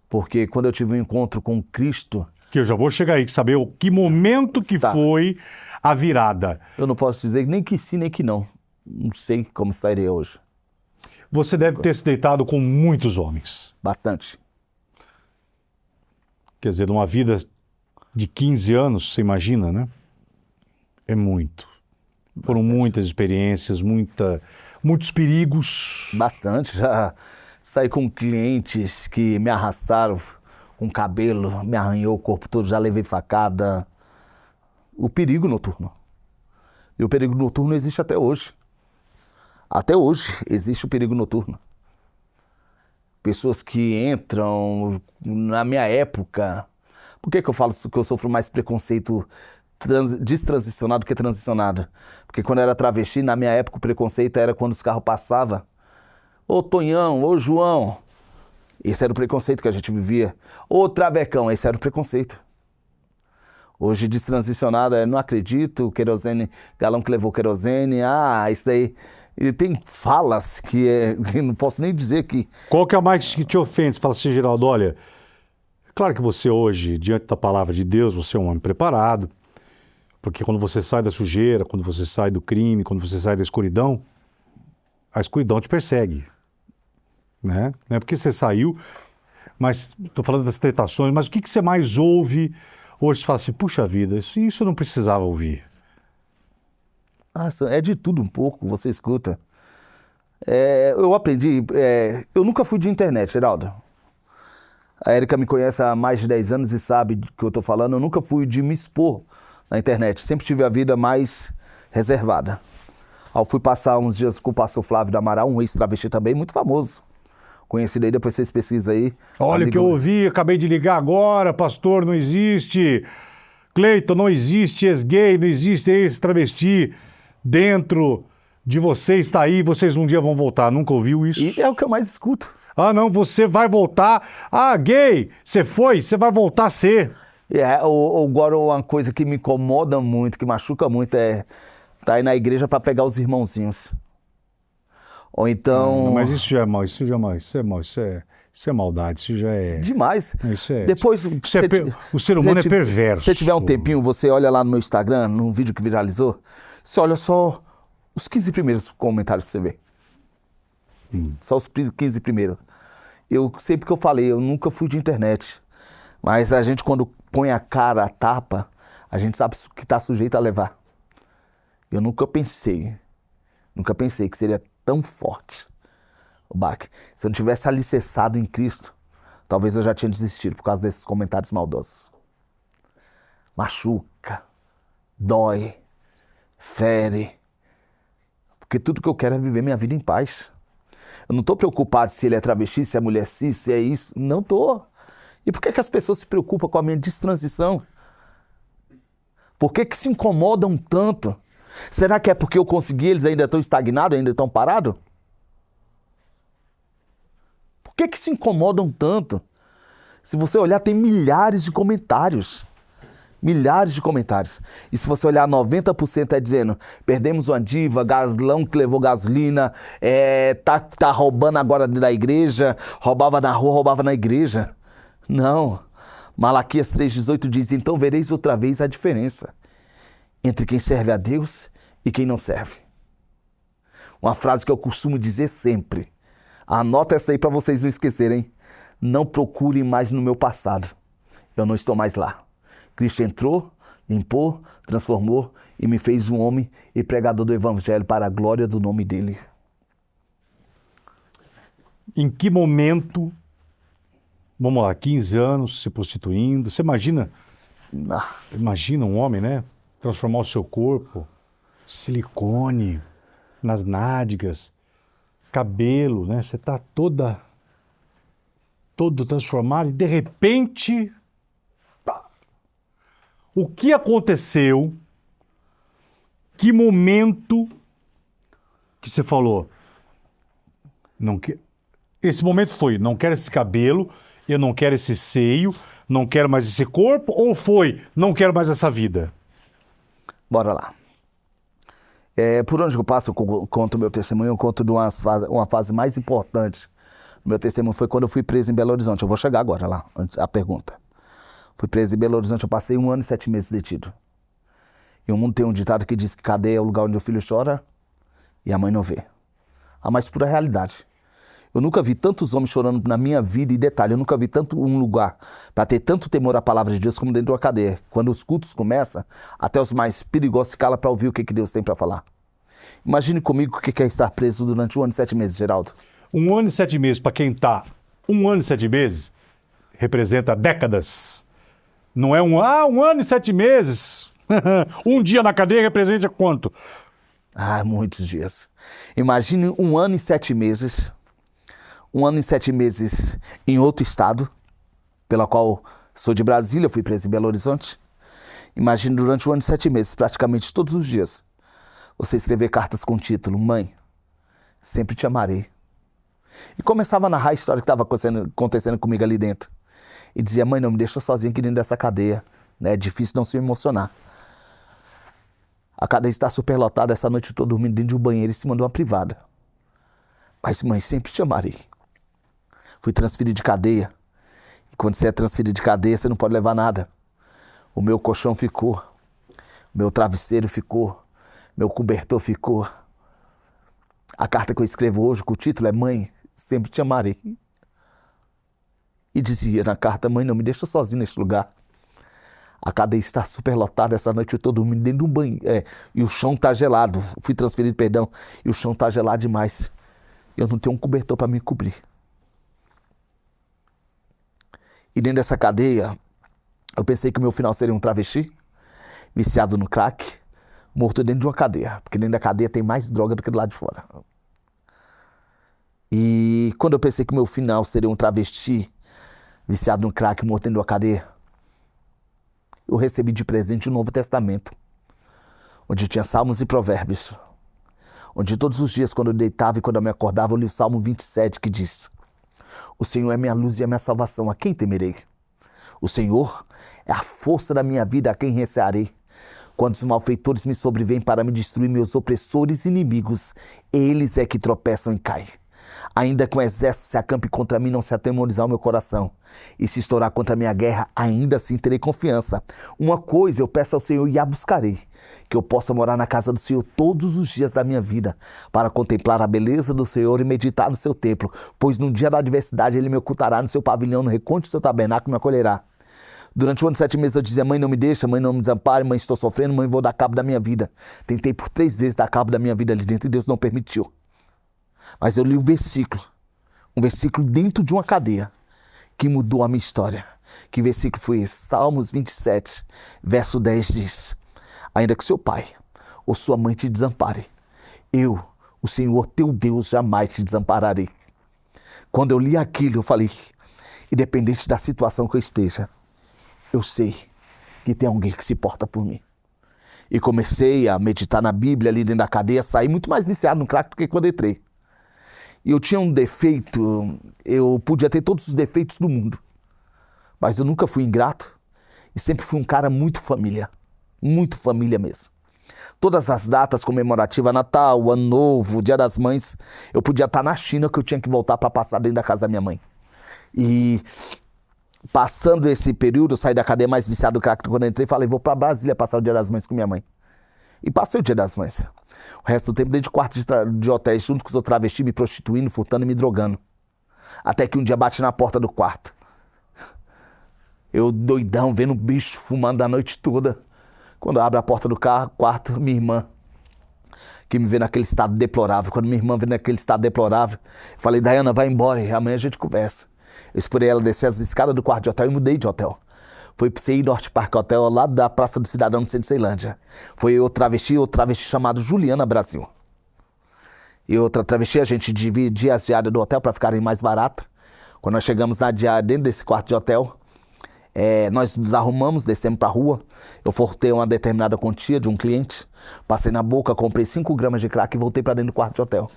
Porque quando eu tive um encontro com Cristo... Que eu já vou chegar aí, saber o que momento que foi a virada. Eu não posso dizer nem que sim, nem que não. Não sei como sairei hoje. Você deve ter se deitado com muitos homens. Bastante. Quer dizer, numa vida de 15 anos, você imagina, né? É muito. Foram muitas experiências, muitos perigos. Bastante. Já saí com clientes que me arrastaram com cabelo, me arranhou o corpo todo, já levei facada. O perigo noturno. E o perigo noturno existe até hoje. Até hoje existe o perigo noturno. Pessoas que entram, na minha época... Por que eu falo que eu sofro mais preconceito destransicionado do que transicionado? Porque quando eu era travesti, na minha época o preconceito era quando os carros passavam. Ô Tonhão, ô João. Esse era o preconceito que a gente vivia. Ô Travecão, esse era o preconceito. Hoje destransicionado é não acredito, querosene, galão que levou querosene, isso daí... E tem falas que não posso nem dizer que... Qual que é a mais que te ofende? Você fala assim, Geraldo, olha, claro que você hoje, diante da palavra de Deus, você é um homem preparado, porque quando você sai da sujeira, quando você sai do crime, quando você sai da escuridão, a escuridão te persegue, né? Não é porque você saiu, mas estou falando das tentações, mas o que você mais ouve hoje? Você fala assim, puxa vida, isso eu não precisava ouvir. É de tudo um pouco, você escuta. Eu aprendi... eu nunca fui de internet, Geraldo. A Érica me conhece há mais de 10 anos e sabe do que eu estou falando. Eu nunca fui de me expor na internet. Sempre tive a vida mais reservada. Eu fui passar uns dias com o pastor Flávio do Amaral, um ex-travesti também, muito famoso. Conhecido aí, depois vocês pesquisam aí. Olha o que eu ouvi, acabei de ligar agora, pastor, não existe. Cleiton, não existe ex-gay, não existe ex-travesti. Dentro de vocês está aí, vocês um dia vão voltar. Nunca ouviu isso? E é o que eu mais escuto. Ah, não, você vai voltar. Ah, gay, você foi, você vai voltar a ser. Agora uma coisa que me incomoda muito, que machuca muito, é estar aí na igreja para pegar os irmãozinhos. Ou então... Mas isso já é mal, isso é maldade, isso já é... Demais. Isso é... Depois, o ser humano é perverso. Se você tiver um tempinho, você olha lá no meu Instagram, num vídeo que viralizou, você olha só os 15 primeiros comentários pra você ver. Só os 15 primeiros. Sempre que eu falei, eu nunca fui de internet. Mas a gente, quando põe a cara, a tapa, a gente sabe que está sujeito a levar. Eu nunca pensei que seria tão forte o baque. Se eu não tivesse alicerçado em Cristo, talvez eu já tinha desistido por causa desses comentários maldosos. Machuca, dói, fere. Porque tudo que eu quero é viver minha vida em paz. Eu não estou preocupado se ele é travesti, se é mulher cis, se é isso. Não estou. E por que as pessoas se preocupam com a minha destransição? Por que se incomodam tanto? Será que é porque eu consegui, eles ainda estão estagnados, ainda estão parados? Por que se incomodam tanto? Se você olhar, tem milhares de comentários. Milhares de comentários. E se você olhar, 90% é dizendo: perdemos uma diva, gaslão que levou gasolina, tá roubando agora da igreja, roubava na rua, roubava na igreja. Não. Malaquias 3,18 diz: então vereis outra vez a diferença entre quem serve a Deus e quem não serve. Uma frase que eu costumo dizer sempre. Anota essa aí para vocês não esquecerem. Não procurem mais no meu passado. Eu não estou mais lá. Cristo entrou, limpou, transformou e me fez um homem e pregador do evangelho para a glória do nome dele. Em que momento, vamos lá, 15 anos se prostituindo, você imagina um homem, né? Transformar o seu corpo, silicone nas nádegas, cabelo, né? Você está todo transformado e de repente... O que aconteceu? Que momento que você falou? Esse momento foi, não quero esse cabelo, eu não quero esse seio, não quero mais esse corpo, ou foi, não quero mais essa vida? Bora lá. Por onde eu passo, eu conto o meu testemunho, eu conto de uma fase mais importante. O meu testemunho foi quando eu fui preso em Belo Horizonte. Eu vou chegar agora lá, antes a pergunta. Fui preso em Belo Horizonte, eu passei 1 ano e 7 meses detido. E o mundo tem um ditado que diz que cadeia é o lugar onde o filho chora e a mãe não vê. A mais pura realidade. Eu nunca vi tantos homens chorando na minha vida, e detalhe, eu nunca vi tanto um lugar para ter tanto temor à palavra de Deus como dentro de uma cadeia. Quando os cultos começam, até os mais perigosos se calam para ouvir o que Deus tem para falar. Imagine comigo o que é estar preso durante 1 ano e 7 meses, Geraldo. 1 ano e 7 meses, para quem está 1 ano e 7 meses, representa décadas. Não é 1 ano e 7 meses. Um dia na cadeia representa quanto? Ah, muitos dias. Imagine 1 ano e 7 meses. 1 ano e 7 meses em outro estado, pela qual sou de Brasília, fui preso em Belo Horizonte. Imagine durante 1 ano e 7 meses, praticamente todos os dias, você escrever cartas com o título: Mãe, sempre te amarei. E começava a narrar a história que estava acontecendo comigo ali dentro. E dizia: mãe, não me deixa sozinho aqui dentro dessa cadeia. É difícil não se emocionar. A cadeia está superlotada, essa noite eu estou dormindo dentro de um banheiro em cima de uma privada. Mas mãe, sempre te amarei. Fui transferido de cadeia. E quando você é transferido de cadeia, você não pode levar nada. O meu colchão ficou. O meu travesseiro ficou. Meu cobertor ficou. A carta que eu escrevo hoje, com o título é: Mãe, sempre te amarei. E dizia na carta: mãe, não me deixa sozinho neste lugar. A cadeia está superlotada, essa noite eu estou dormindo dentro de um banho. E o chão está gelado. Fui transferido, perdão. E o chão está gelado demais. Eu não tenho um cobertor para me cobrir. E dentro dessa cadeia, eu pensei que o meu final seria um travesti, viciado no crack, morto dentro de uma cadeia. Porque dentro da cadeia tem mais droga do que do lado de fora. E quando eu pensei que o meu final seria um travesti, viciado no crack, morto dentro de uma cadeia, eu recebi de presente o Novo Testamento, onde tinha Salmos e Provérbios, onde todos os dias, quando eu deitava e quando eu me acordava, eu li o Salmo 27, que diz: o Senhor é minha luz e a minha salvação, a quem temerei? O Senhor é a força da minha vida, a quem recearei? Quando os malfeitores me sobrevêm para me destruir, meus opressores e inimigos, eles é que tropeçam e caem. Ainda que um exército se acampe contra mim, não se atemorizar o meu coração. E se estourar contra a minha guerra, ainda assim terei confiança. Uma coisa eu peço ao Senhor e a buscarei: que eu possa morar na casa do Senhor todos os dias da minha vida, para contemplar a beleza do Senhor e meditar no seu templo. Pois no dia da adversidade ele me ocultará no seu pavilhão, no recanto do seu tabernáculo me acolherá. Durante 1 ano e 7 meses eu dizia: mãe, não me deixa, mãe, não me desampare, mãe, estou sofrendo, mãe, vou dar cabo da minha vida. Tentei por 3 vezes dar cabo da minha vida ali dentro e Deus não permitiu. Mas eu li um versículo dentro de uma cadeia, que mudou a minha história. Que versículo foi esse? Salmos 27, verso 10 diz: ainda que seu pai ou sua mãe te desampare, eu, o Senhor teu Deus, jamais te desampararei. Quando eu li aquilo, eu falei: independente da situação que eu esteja, eu sei que tem alguém que se porta por mim. E comecei a meditar na Bíblia ali dentro da cadeia, saí muito mais viciado no crack do que quando entrei. E eu tinha um defeito, eu podia ter todos os defeitos do mundo, mas eu nunca fui ingrato e sempre fui um cara muito família mesmo. Todas as datas comemorativas, Natal, Ano Novo, Dia das Mães, eu podia estar na China, que eu tinha que voltar para passar dentro da casa da minha mãe. E passando esse período, eu saí da cadeia mais viciado do crack quando eu entrei, falei: vou para Brasília passar o Dia das Mães com minha mãe. E passei o Dia das Mães. O resto do tempo dentro de quarto de hotéis, junto com os outros travestis, me prostituindo, furtando e me drogando. Até que um dia bati na porta do quarto. Eu doidão, vendo o bicho fumando a noite toda. Quando eu abro a porta do quarto, minha irmã, que me vê naquele estado deplorável. Quando minha irmã vê naquele estado deplorável, eu falei: Dayana, vai embora, e amanhã a gente conversa. Eu esperei ela descer as escadas do quarto de hotel e mudei de hotel. Foi pro CI Norte Park Hotel, ao lado da Praça do Cidadão de Centro Ceilândia. Foi outro travesti chamado Juliana Brasil. E outra travesti, a gente dividia as diárias do hotel para ficarem mais baratas. Quando nós chegamos na diária, dentro desse quarto de hotel, nós nos arrumamos, descemos pra rua. Eu furtei uma determinada quantia de um cliente, passei na boca, comprei 5 gramas de crack e voltei para dentro do quarto de hotel.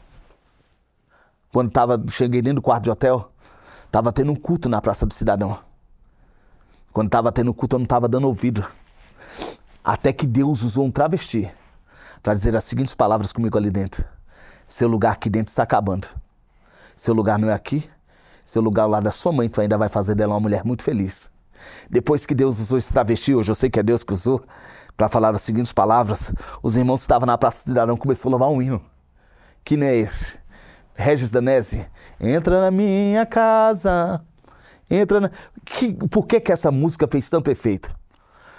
Quando cheguei dentro do quarto de hotel, estava tendo um culto na Praça do Cidadão. Quando estava tendo culto, eu não estava dando ouvido. Até que Deus usou um travesti para dizer as seguintes palavras comigo ali dentro: seu lugar aqui dentro está acabando. Seu lugar não é aqui. Seu lugar lá da sua mãe, tu ainda vai fazer dela uma mulher muito feliz. Depois que Deus usou esse travesti, hoje eu sei que é Deus que usou, para falar as seguintes palavras, os irmãos que estavam na Praça do Cidadão começaram a louvar um hino. Que nem é esse? Regis Danese: entra na minha casa. Por que essa música fez tanto efeito?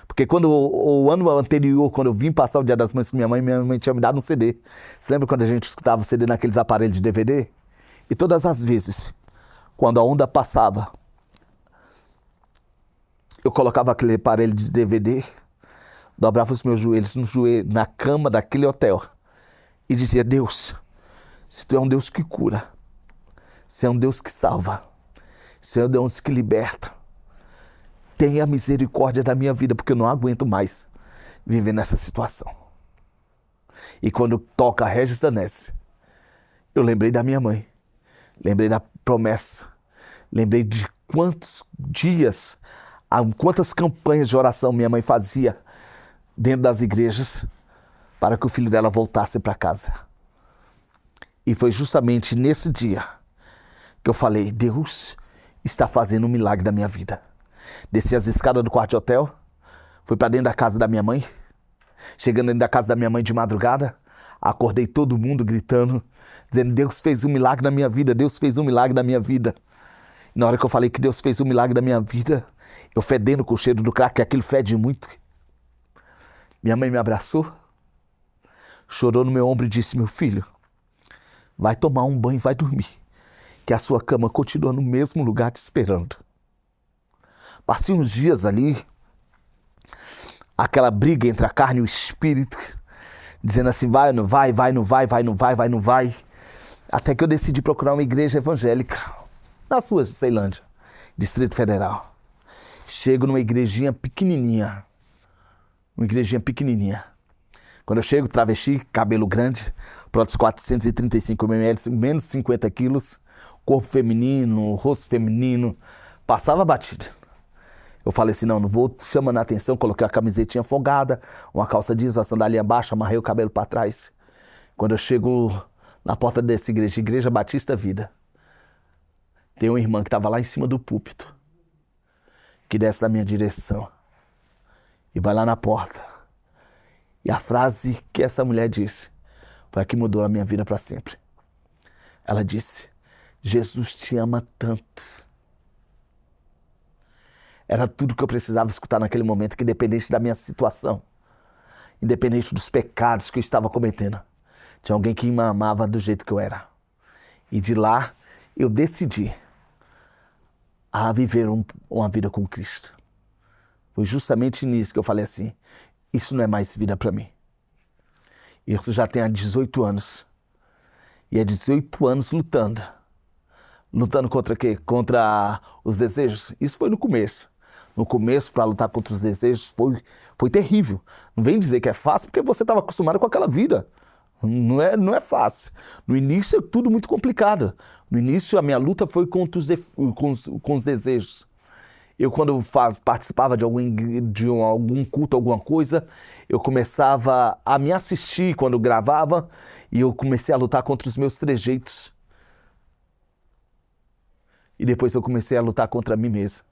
Porque quando o ano anterior, quando eu vim passar o Dia das Mães com minha mãe tinha me dado um CD. Você lembra quando a gente escutava o CD naqueles aparelhos de DVD? E todas as vezes, quando a onda passava, eu colocava aquele aparelho de DVD, dobrava os meus joelhos na cama daquele hotel e dizia: Deus, se tu é um Deus que cura, se é um Deus que salva, se é um Deus que liberta, tenha misericórdia da minha vida, porque eu não aguento mais viver nessa situação. E quando toca a Regis Danese, eu lembrei da minha mãe, lembrei da promessa, lembrei de quantos dias, quantas campanhas de oração minha mãe fazia dentro das igrejas para que o filho dela voltasse para casa. E foi justamente nesse dia que eu falei: Deus está fazendo um milagre da minha vida. Desci as escadas do quarto de hotel, fui para dentro da casa da minha mãe. Chegando dentro da casa da minha mãe de madrugada, acordei todo mundo gritando, dizendo: Deus fez um milagre na minha vida, Deus fez um milagre na minha vida. E na hora que eu falei que Deus fez um milagre na minha vida, eu fedendo com o cheiro do crack, que aquilo fede muito. Minha mãe me abraçou, chorou no meu ombro e disse: meu filho, vai tomar um banho e vai dormir, que a sua cama continua no mesmo lugar te esperando. Passei uns dias ali, aquela briga entre a carne e o espírito, dizendo assim: vai, não vai, vai, não vai, vai, não vai, vai, não vai. Até que eu decidi procurar uma igreja evangélica, nas ruas de Ceilândia, Distrito Federal. Chego numa igrejinha pequenininha. Quando eu chego, travesti, cabelo grande, prótese 435 ml, menos 50 quilos, corpo feminino, rosto feminino, passava batido. Eu falei assim: não vou chamando a atenção, coloquei a camisetinha folgada, uma calça jeans, uma sandália baixa, amarrei o cabelo para trás. Quando eu chego na porta dessa igreja, Igreja Batista Vida, tem uma irmã que estava lá em cima do púlpito, que desce na minha direção e vai lá na porta. E a frase que essa mulher disse foi a que mudou a minha vida para sempre. Ela disse: Jesus te ama tanto. Era tudo que eu precisava escutar naquele momento, que independente da minha situação, independente dos pecados que eu estava cometendo, tinha alguém que me amava do jeito que eu era. E de lá eu decidi a viver uma vida com Cristo. Foi justamente nisso que eu falei assim: isso não é mais vida para mim. Isso já tem há 18 anos. E é 18 anos lutando. Lutando contra quê? Contra os desejos. Isso foi no começo. No começo, para lutar contra os desejos, foi terrível. Não vem dizer que é fácil, porque você estava acostumado com aquela vida. Não é fácil. No início é tudo muito complicado. No início a minha luta foi contra os desejos. Eu, quando participava de algum culto, alguma coisa, eu começava a me assistir quando eu gravava, e eu comecei a lutar contra os meus trejeitos. E depois eu comecei a lutar contra mim mesmo.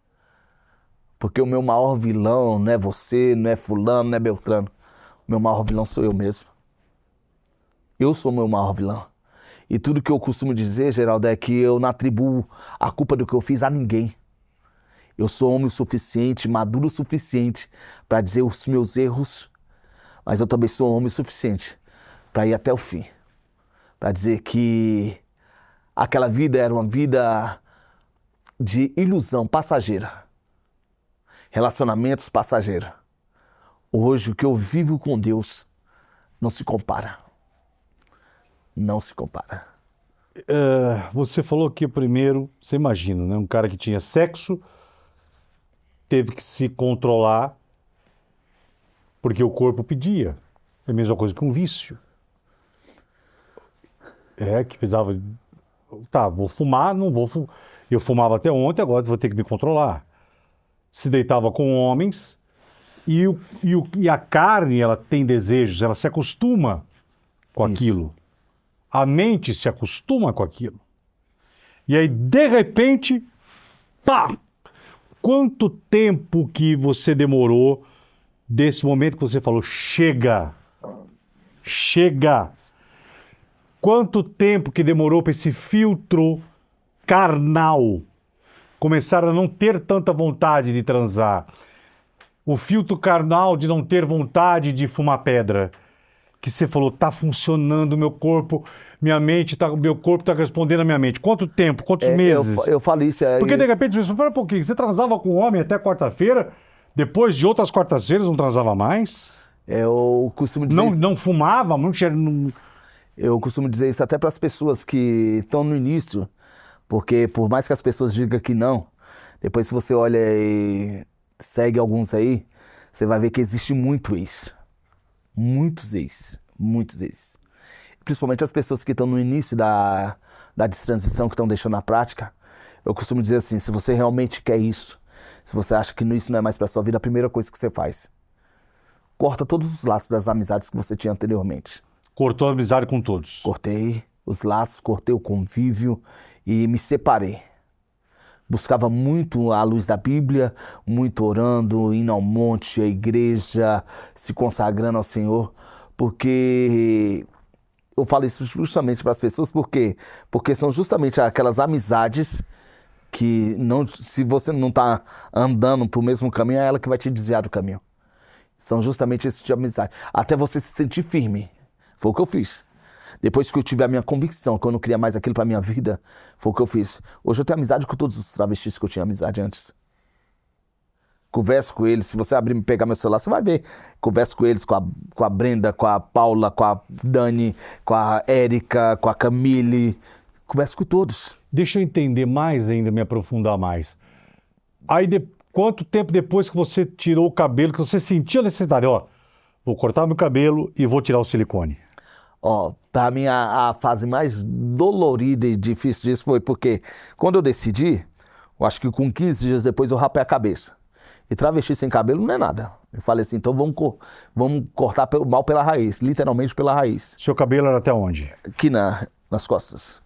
Porque o meu maior vilão não é você, não é fulano, não é Beltrano. O meu maior vilão sou eu mesmo. Eu sou o meu maior vilão. E tudo que eu costumo dizer, Geraldo, é que eu não atribuo a culpa do que eu fiz a ninguém. Eu sou homem o suficiente, maduro o suficiente para dizer os meus erros, mas eu também sou homem o suficiente para ir até o fim. Para dizer que aquela vida era uma vida de ilusão passageira. Relacionamentos passageiros. Hoje o que eu vivo com Deus não se compara. Não se compara. Você falou que primeiro, você imagina, né? Um cara que tinha sexo teve que se controlar porque o corpo pedia. É a mesma coisa que um vício. Que precisava... Tá, vou fumar, não vou fumar. Eu fumava até ontem, agora vou ter que me controlar. Se deitava com homens e a carne, ela tem desejos, ela se acostuma com aquilo. A mente se acostuma com aquilo. E aí, de repente, pá! Quanto tempo que você demorou desse momento que você falou: chega, chega? Quanto tempo que demorou para esse filtro carnal começar a não ter tanta vontade de transar? O filtro carnal de não ter vontade de fumar pedra. Que você falou: tá funcionando meu corpo, minha mente, meu corpo tá respondendo à minha mente. Quanto tempo? Quantos meses? Eu falo isso. Porque de repente você espera um pouquinho, você transava com um homem até quarta-feira, depois de outras quartas-feiras não transava mais? Eu costumo dizer não fumava, não tinha... Eu costumo dizer isso até para as pessoas que estão no início, porque por mais que as pessoas digam que não, depois se você olha e segue alguns aí, você vai ver que existe muito ex. Muitos ex. Muitos ex. Principalmente as pessoas que estão no início da transição, que estão deixando a prática. Eu costumo dizer assim, se você realmente quer isso, se você acha que isso não é mais para sua vida, a primeira coisa que você faz, corta todos os laços das amizades que você tinha anteriormente. Cortou a amizade com todos. Cortei os laços, cortei o convívio e me separei. Buscava muito a luz da Bíblia, muito orando, indo ao monte, à igreja, se consagrando ao Senhor, porque eu falo isso justamente para as pessoas, porque são justamente aquelas amizades que, se você não está andando para o mesmo caminho, é ela que vai te desviar do caminho. São justamente esse tipo de amizade. Até você se sentir firme. Foi o que eu fiz. Depois que eu tive a minha convicção, que eu não queria mais aquilo para minha vida, foi o que eu fiz. Hoje eu tenho amizade com todos os travestis que eu tinha amizade antes. Converso com eles. Se você abrir e pegar meu celular, você vai ver. Converso com eles, com a Brenda, com a Paula, com a Dani, com a Érica, com a Camille. Converso com todos. Deixa eu entender mais ainda, me aprofundar mais. Aí, quanto tempo depois que você tirou o cabelo, que você sentiu a necessidade, vou cortar meu cabelo e vou tirar o silicone? Para mim a fase mais dolorida e difícil disso foi porque quando eu decidi, eu acho que com 15 dias depois eu rapei a cabeça. E travesti sem cabelo não é nada. Eu falei assim, então vamos cortar mal pela raiz, literalmente pela raiz. Seu cabelo era até onde? Aqui nas costas.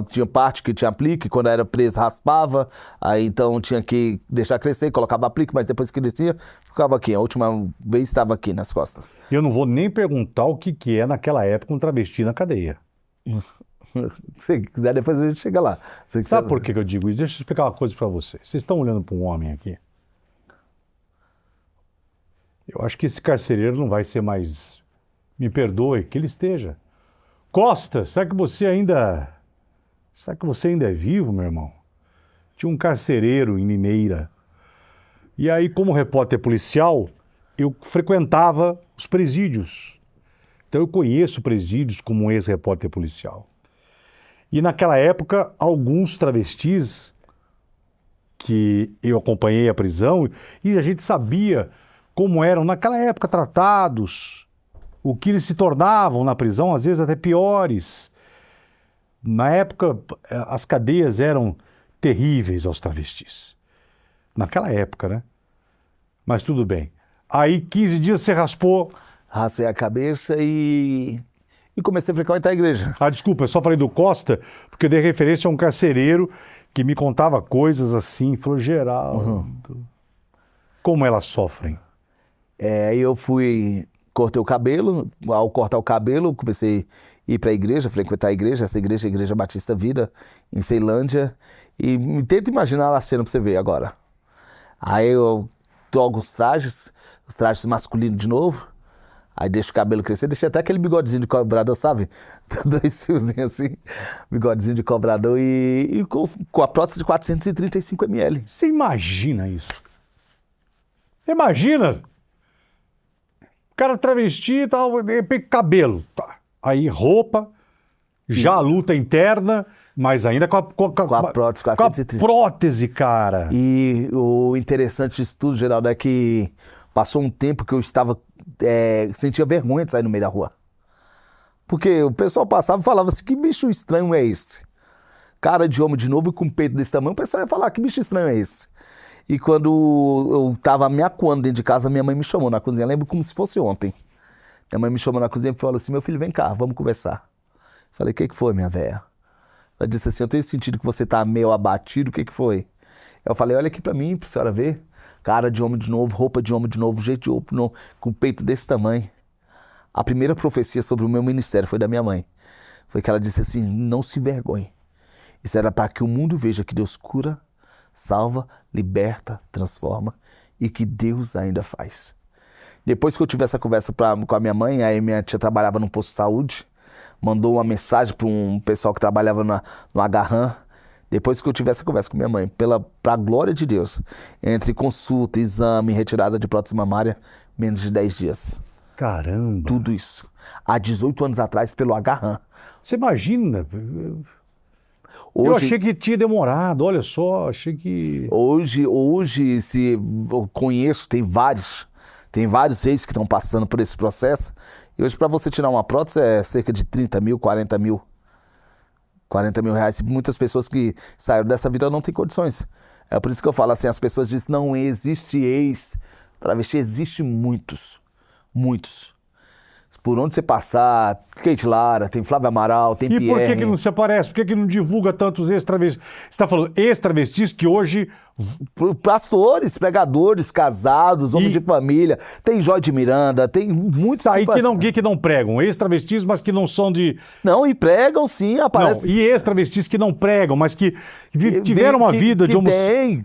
Tinha parte que tinha aplique, quando era preso raspava, aí então tinha que deixar crescer, colocava aplique, mas depois que crescia, ficava aqui. A última vez estava aqui nas costas. Eu não vou nem perguntar o que é naquela época um travesti na cadeia. Se quiser, depois a gente chega lá. Sabe por que eu digo isso? Deixa eu explicar uma coisa para vocês. Vocês estão olhando para um homem aqui. Eu acho que esse carcereiro não vai ser mais... Me perdoe, que ele esteja. Costa, será que você ainda é vivo, meu irmão? Tinha um carcereiro em Limeira. E aí, como repórter policial, eu frequentava os presídios. Então eu conheço presídios como um ex-repórter policial. E naquela época, alguns travestis que eu acompanhei a prisão, e a gente sabia como eram naquela época tratados, o que eles se tornavam na prisão, às vezes até piores. Na época, as cadeias eram terríveis aos travestis. Naquela época, né? Mas tudo bem. Aí, 15 dias você raspou... Raspei a cabeça e comecei a frequentar a igreja. Desculpa, eu só falei do Costa, porque eu dei referência a um carcereiro que me contava coisas assim, falou, Geraldo, como elas sofrem. Aí eu cortei o cabelo, ao cortar o cabelo, comecei a ir para a igreja, frequentar a igreja, essa igreja, a Igreja Batista Vida, em Ceilândia, e tenta imaginar a cena para você ver agora. Aí eu troco os trajes masculinos de novo, aí deixo o cabelo crescer, deixei até aquele bigodezinho de cobrador, sabe? 2 fiozinhos assim, bigodezinho de cobrador e com a prótese de 435 ml. Você imagina isso? Imagina! O cara travesti e tal, de repente cabelo. Tá. Aí roupa, já a luta interna, mas ainda com a prótese 430. Com a prótese, cara. E o interessante disso tudo, Geraldo, é que passou um tempo que eu sentia vergonha de sair no meio da rua. Porque o pessoal passava e falava assim, que bicho estranho é esse? Cara de homem de novo e com peito desse tamanho, o pessoal ia falar, que bicho estranho é esse? E quando eu tava me acuando dentro de casa, minha mãe me chamou na cozinha, lembro como se fosse ontem. Minha mãe me chamou na cozinha e falou assim, meu filho, vem cá, vamos conversar. Falei, o que foi, minha velha? Ela disse assim, eu tenho sentido que você tá meio abatido, o que foi? Eu falei, olha aqui pra mim, pra senhora ver. Cara de homem de novo, roupa de homem de novo, jeito de homem de novo, com peito desse tamanho. A primeira profecia sobre o meu ministério foi da minha mãe. Foi que ela disse assim, não se envergonhe. Isso era para que o mundo veja que Deus cura, salva, liberta, transforma e que Deus ainda faz. Depois que eu tive essa conversa com a minha mãe, aí minha tia trabalhava num posto de saúde, mandou uma mensagem para um pessoal que trabalhava no Agarran. Depois que eu tive essa conversa com minha mãe, para a glória de Deus, entre consulta, exame, retirada de prótese mamária, menos de 10 dias. Caramba. Tudo isso. Há 18 anos atrás, pelo Agarran. Você imagina? Eu Hoje, achei que tinha demorado, olha só, achei que... hoje se eu conheço, tem vários reis que estão passando por esse processo. E hoje, para você tirar uma prótese, é cerca de 30 mil, 40 mil. 40 mil reais. Muitas pessoas que saíram dessa vida não têm condições. É por isso que eu falo assim, as pessoas dizem, não existe ex-travesti, existe muitos. Muitos. Por onde você passar, Kate Lara, tem Flávia Amaral, tem Pierre. E por que não se aparece? Por que não divulga tantos ex-travestis? Você está falando ex-travestis que hoje... Pastores, pregadores, casados, homens de família, tem Joy de Miranda, tem muitos... Tá, que não pregam, ex-travestis, mas que não são de... Não, e pregam sim, aparece... Não, e ex-travestis que não pregam, mas que tiveram uma vida de homossexual.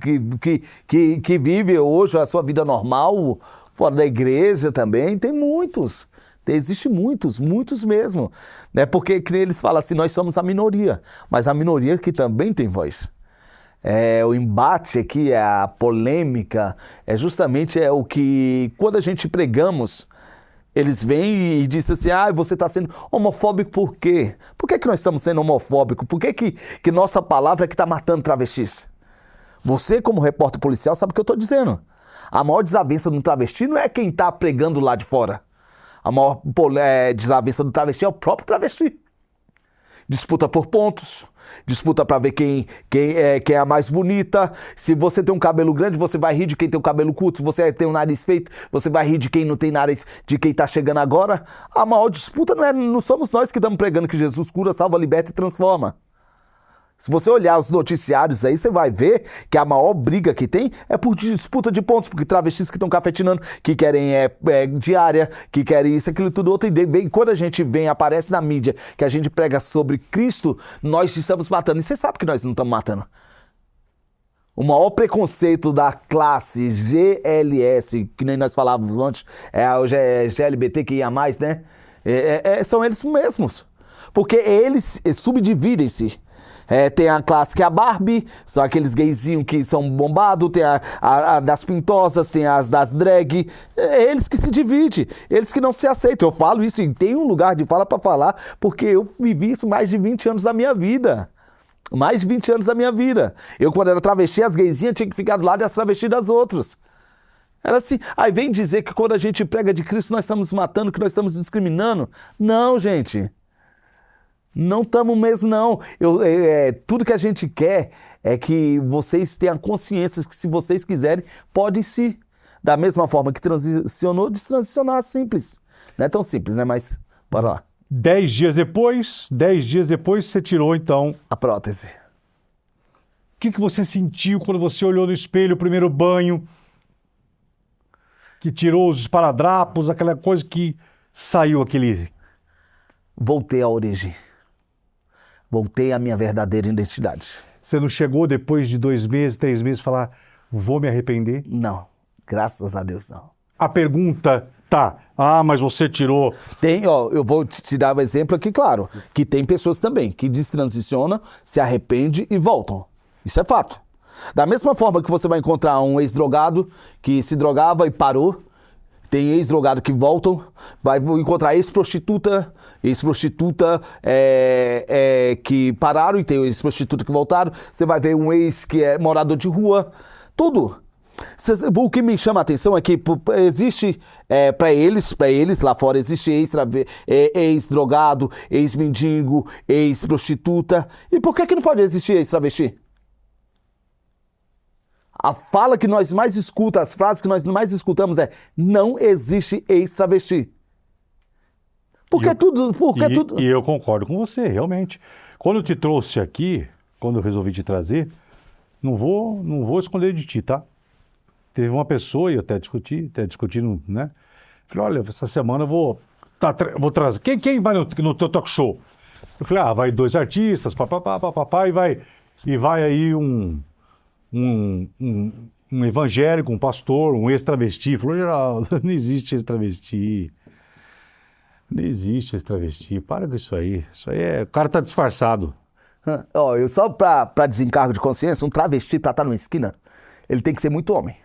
Que vive hoje a sua vida normal, fora da igreja também, tem muitos. Existem muitos mesmo. Né? Porque que eles falam assim, nós somos a minoria, mas a minoria que também tem voz. O embate aqui, a polêmica, justamente o que, quando a gente pregamos, eles vêm e dizem assim, você está sendo homofóbico por quê? Por que nós estamos sendo homofóbicos? Por que nossa palavra é que está matando travestis? Você, como repórter policial, sabe o que eu estou dizendo. A maior desavença do travesti não é quem está pregando lá de fora. A maior desavença do travesti é o próprio travesti. Disputa por pontos, disputa para ver quem é a mais bonita. Se você tem um cabelo grande, você vai rir de quem tem um cabelo curto. Se você tem um nariz feito, você vai rir de quem não tem nariz, de quem está chegando agora. A maior disputa não somos nós que estamos pregando que Jesus cura, salva, liberta e transforma. Se você olhar os noticiários aí, você vai ver que a maior briga que tem é por disputa de pontos, porque travestis que estão cafetinando, que querem diária, que querem isso, aquilo, tudo outro. E quando a gente aparece na mídia, que a gente prega sobre Cristo, nós estamos matando. E você sabe que nós não estamos matando. O maior preconceito da classe GLS, que nem nós falávamos antes, hoje é GLBTQIA+, né? São eles mesmos. Porque eles subdividem-se. Tem a classe que é a Barbie, são aqueles gayzinhos que são bombados, tem a das pintosas, tem as das drag, eles que se dividem, eles que não se aceitam. Eu falo isso e tem um lugar de fala para falar, porque eu vivi isso mais de 20 anos da minha vida. Mais de 20 anos da minha vida. Eu, quando era travesti, as gayzinhas tinham que ficar do lado das travestis das outras. Era assim. Aí vem dizer que quando a gente prega de Cristo, nós estamos matando, que nós estamos discriminando. Não, gente. Não estamos mesmo, não. Tudo que a gente quer é que vocês tenham consciência que, se vocês quiserem, podem sim. Da mesma forma que transicionou, destransicionar. Simples. Não é tão simples, né? Mas, bora lá. 10 dias depois, você tirou, então... a prótese. O que você sentiu quando você olhou no espelho, o primeiro banho, que tirou os esparadrapos, aquela coisa que saiu aquele... Voltei à origem. Voltei à minha verdadeira identidade. Você não chegou depois de 2 meses, 3 meses, falar, vou me arrepender? Não, graças a Deus não. A pergunta mas você tirou... Eu vou te dar um exemplo aqui, claro, que tem pessoas também que destransicionam, se arrependem e voltam. Isso é fato. Da mesma forma que você vai encontrar um ex-drogado que se drogava e parou, tem ex-drogado que voltam, vai encontrar ex-prostituta que pararam e tem ex-prostituta que voltaram. Você vai ver um ex que é morador de rua, tudo. O que me chama a atenção é que existe, para eles lá fora, existe ex-drogado, ex-mendigo, ex-prostituta. E por que não pode existir ex-travesti? A fala que nós mais escutamos, as frases que nós mais escutamos não existe ex-travesti. E eu concordo com você, realmente. Quando eu te trouxe aqui, quando eu resolvi te trazer, não vou esconder de ti, tá? Teve uma pessoa, e eu até discutindo, né? Falei, olha, essa semana eu vou trazer. Quem vai no teu talk show? Eu falei, vai 2 artistas, papapá, e vai aí um evangélico, um pastor, um ex-travesti. Falou, Geraldo, não existe ex-travesti. Não existe ex-travesti. Para com isso aí. Isso aí o cara tá disfarçado. Eu só pra desencargo de consciência, um travesti pra estar numa esquina, ele tem que ser muito homem.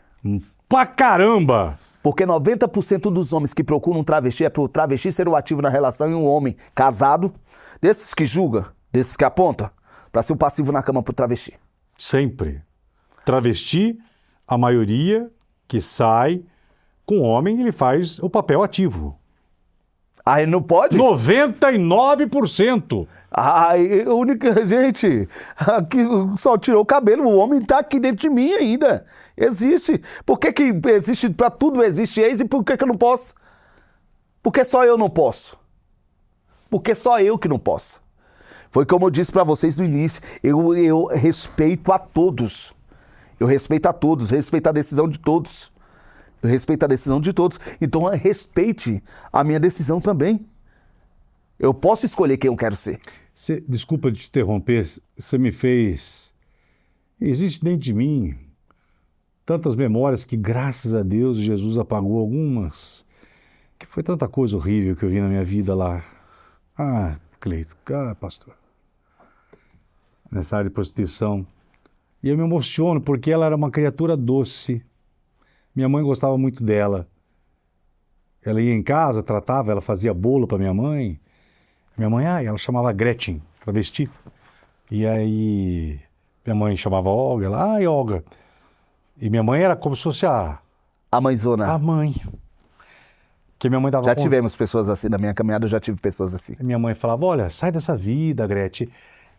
Pra caramba! Porque 90% dos homens que procuram um travesti é pro travesti ser o ativo na relação e um homem casado, desses que julga, desses que aponta, pra ser o passivo na cama pro travesti. Sempre. Travesti, a maioria que sai com homem, ele faz o papel ativo. Ah, ele não pode? 99%. Ai, única gente, aqui só tirou o cabelo, o homem tá aqui dentro de mim ainda. Existe. Por que que existe, pra tudo existe ex e por que que eu não posso? Porque só eu não posso. Porque só eu que não posso. Foi como eu disse pra vocês no início, eu respeito a todos. Eu respeito a todos, respeito a decisão de todos. Eu respeito a decisão de todos. Então respeite a minha decisão também. Eu posso escolher quem eu quero ser. Desculpa te interromper, você me fez... Existe dentro de mim tantas memórias que, graças a Deus, Jesus apagou algumas. Que foi tanta coisa horrível que eu vi na minha vida lá. Ah, Cleito, pastor. Nessa área de prostituição. E eu me emociono porque ela era uma criatura doce. Minha mãe gostava muito dela. Ela ia em casa, tratava, ela fazia bolo para minha mãe. Minha mãe, ela chamava Gretchen, travesti. E aí, minha mãe chamava Olga, ela, Olga. E minha mãe era como se fosse a mãezona. A mãe. Que minha mãe dava Já tivemos pessoas assim, na minha caminhada eu já tive pessoas assim. Minha mãe falava, olha, sai dessa vida, Gretchen.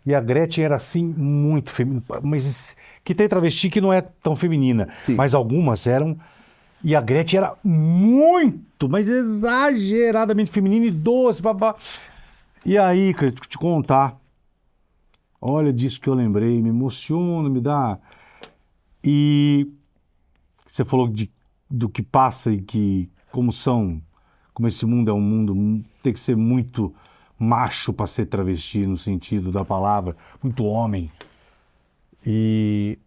E a Gretchen era assim, muito feminina. Mas que tem travesti que não é tão feminina. Sim. Mas algumas eram. E a Gretchen era muito, mas exageradamente feminina e doce, papá. E aí, Cleito, te contar. Olha disso que eu lembrei, me emociona, me dá. E você falou do que passa e que como esse mundo é um mundo, tem que ser muito macho para ser travesti no sentido da palavra, muito homem. E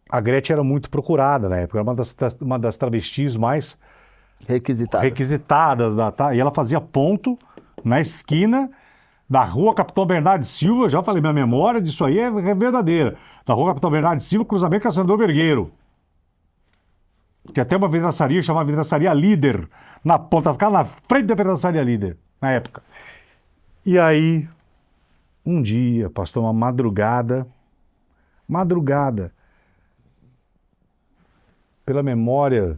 a Gretchen era muito procurada na época, era uma das travestis mais requisitadas e ela fazia ponto na esquina da Rua Capitão Bernardo Silva, já falei, minha memória disso aí é verdadeira. Da Rua Capitão Bernardo Silva, cruzamento com a Senador Vergueiro. Tinha até uma vidraçaria chamada Vidraçaria Líder, na ponta, ficava na frente da Vidraçaria Líder, na época. E aí, um dia, pastor, uma madrugada, pela memória,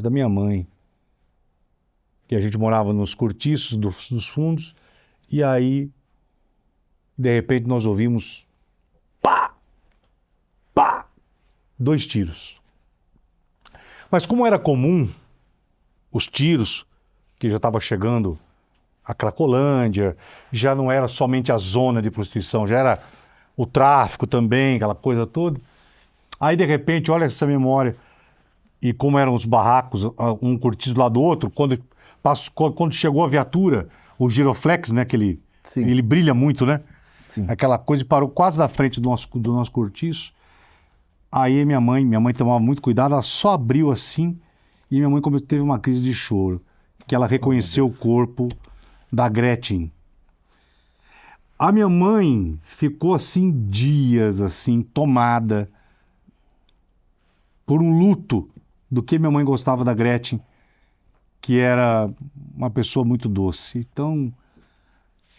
da minha mãe, que a gente morava nos cortiços dos fundos, e aí, de repente, nós ouvimos pá, 2 tiros. Mas como era comum, os tiros, que já estava chegando a Cracolândia, já não era somente a zona de prostituição, já era o tráfico também, aquela coisa toda. Aí, de repente, olha essa memória, e como eram os barracos, um cortiço do lado do outro, quando chegou a viatura, o giroflex, né, ele brilha muito, né? Sim. Aquela coisa, parou quase na frente do nosso cortiço. Aí minha mãe tomava muito cuidado, ela só abriu assim, e minha mãe teve uma crise de choro, que ela reconheceu o corpo da Gretchen. A minha mãe ficou assim dias, assim, tomada por um luto do que minha mãe gostava da Gretchen, que era uma pessoa muito doce. Então,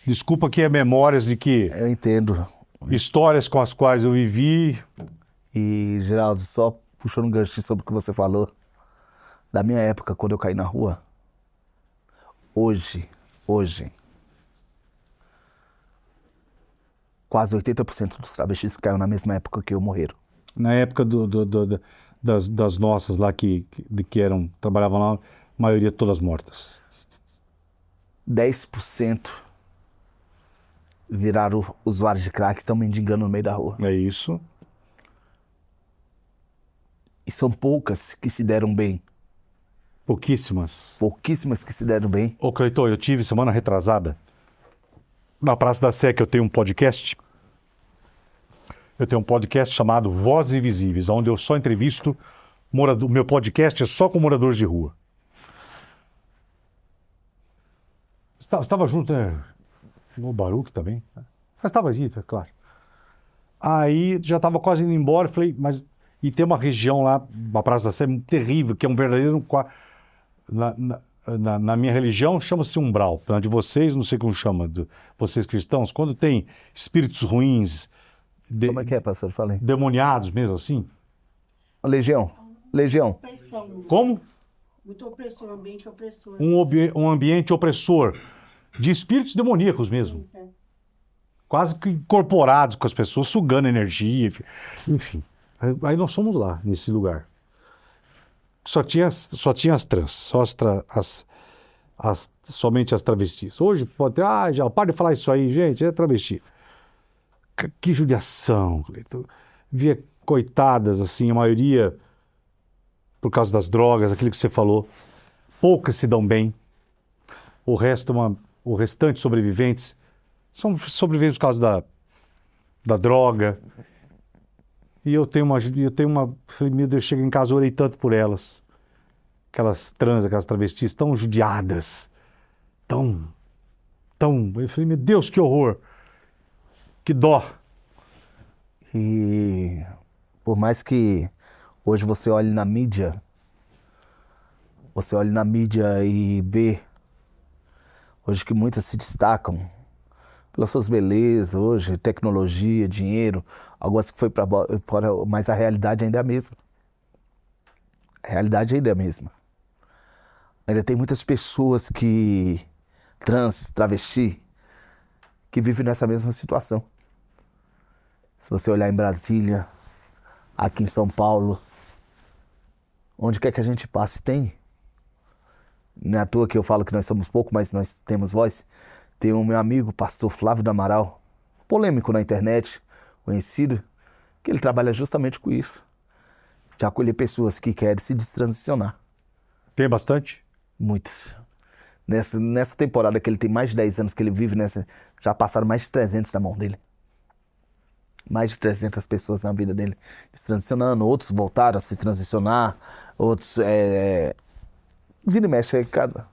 desculpa que é memórias de que... Eu entendo. Histórias com as quais eu vivi. E, Geraldo, só puxando um gancho sobre o que você falou, da minha época, quando eu caí na rua, hoje, quase 80% dos travestis que caíram na mesma época que eu morreram. Na época das nossas lá que trabalhavam lá, a maioria todas mortas. 10% viraram usuários de crack e estão mendigando no meio da rua. É isso. E são poucas que se deram bem. Pouquíssimas. Pouquíssimas que se deram bem. Ô, Cleiton, eu tive semana retrasada, na Praça da Sé, que eu tenho um podcast. Eu tenho um podcast chamado Vozes Invisíveis, onde eu só entrevisto morador. Meu podcast é só com moradores de rua. Você estava junto, né? No Baruch também. Mas estava aí, claro. Aí já estava quase indo embora, falei, mas E tem uma região lá, a Praça da Sé, terrível, que é um verdadeiro... Na minha religião chama-se umbral. Na de vocês, não sei como chama, vocês cristãos, quando tem espíritos ruins, Como é que é, pastor? Falei. demoniados mesmo assim. Legião. Legião. Opressão. Como? Muito opressor, ambiente opressor. Um ambiente opressor, de espíritos demoníacos mesmo. Quase que incorporados com as pessoas, sugando energia, enfim. Aí nós fomos lá, nesse lugar. Só tinha as trans, somente as travestis. Hoje pode ter, já para de falar isso aí, gente, é travesti. Que judiação, Cleiton. Via coitadas, assim, a maioria por causa das drogas, aquilo que você falou. Poucas se dão bem. O restante sobreviventes são sobreviventes por causa da droga. E eu tenho uma... Falei, meu Deus, eu chego em casa, eu orei tanto por elas. Aquelas trans, aquelas travestis tão judiadas. Tão... Eu falei, meu Deus, que horror. Que dó. E por mais que hoje você olhe na mídia e vê hoje que muitas se destacam pelas suas belezas, hoje, tecnologia, dinheiro, algumas que foi para fora, mas a realidade ainda é a mesma. A realidade ainda é a mesma. Ainda tem muitas pessoas trans, travesti, que vivem nessa mesma situação. Se você olhar em Brasília, aqui em São Paulo, onde quer que a gente passe, tem. Não é à toa que eu falo que nós somos pouco, mas nós temos voz. Tem o meu amigo, pastor Flávio do Amaral, polêmico na internet, conhecido, que ele trabalha justamente com isso. De acolher pessoas que querem se destransicionar. Tem bastante? Muitas. Nessa temporada que ele tem mais de 10 anos que ele vive, já passaram mais de 300 na mão dele. Mais de 300 pessoas na vida dele se transicionando, outros voltaram a se transicionar, outros... Vira e mexe, cara.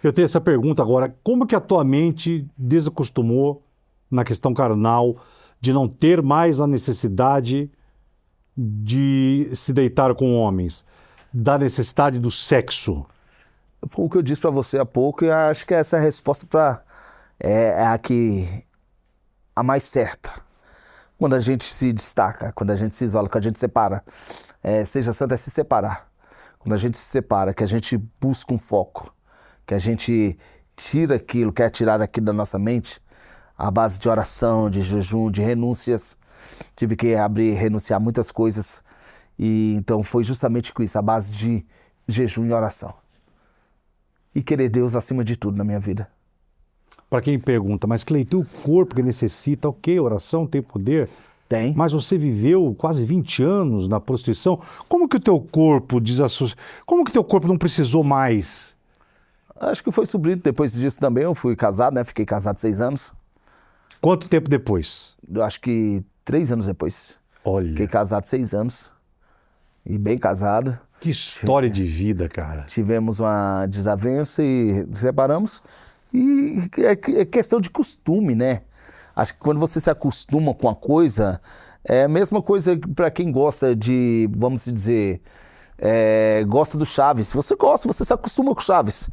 Eu tenho essa pergunta agora, como que a tua mente desacostumou na questão carnal de não ter mais a necessidade de se deitar com homens, da necessidade do sexo? Foi o que eu disse pra você há pouco e acho que essa é a resposta a mais certa. Quando a gente se destaca, quando a gente se isola, quando a gente separa, seja santo é se separar. Quando a gente se separa, que a gente busca um foco, que a gente tira aquilo, quer tirar aquilo da nossa mente, à base de oração, de jejum, de renúncias. Tive que renunciar muitas coisas. E então foi justamente com isso, a base de jejum e oração. E querer Deus acima de tudo na minha vida. Para quem pergunta, mas Cleiton, o corpo que necessita, ok, oração tem poder? Tem. Mas você viveu quase 20 anos na prostituição. Como que o teu corpo desassocia? Como que o teu corpo não precisou mais? Acho que foi suprido. Depois disso também eu fui casado, né? Fiquei casado 6 anos. Quanto tempo depois? Eu acho que 3 anos depois. Olha. Fiquei casado 6 anos. E bem casado. Que história de vida, cara. Tivemos uma desavença e separamos. E é questão de costume, né? Acho que quando você se acostuma com a coisa, é a mesma coisa para quem gosta de, vamos dizer, gosta do Chaves. Você gosta, você se acostuma com o Chaves.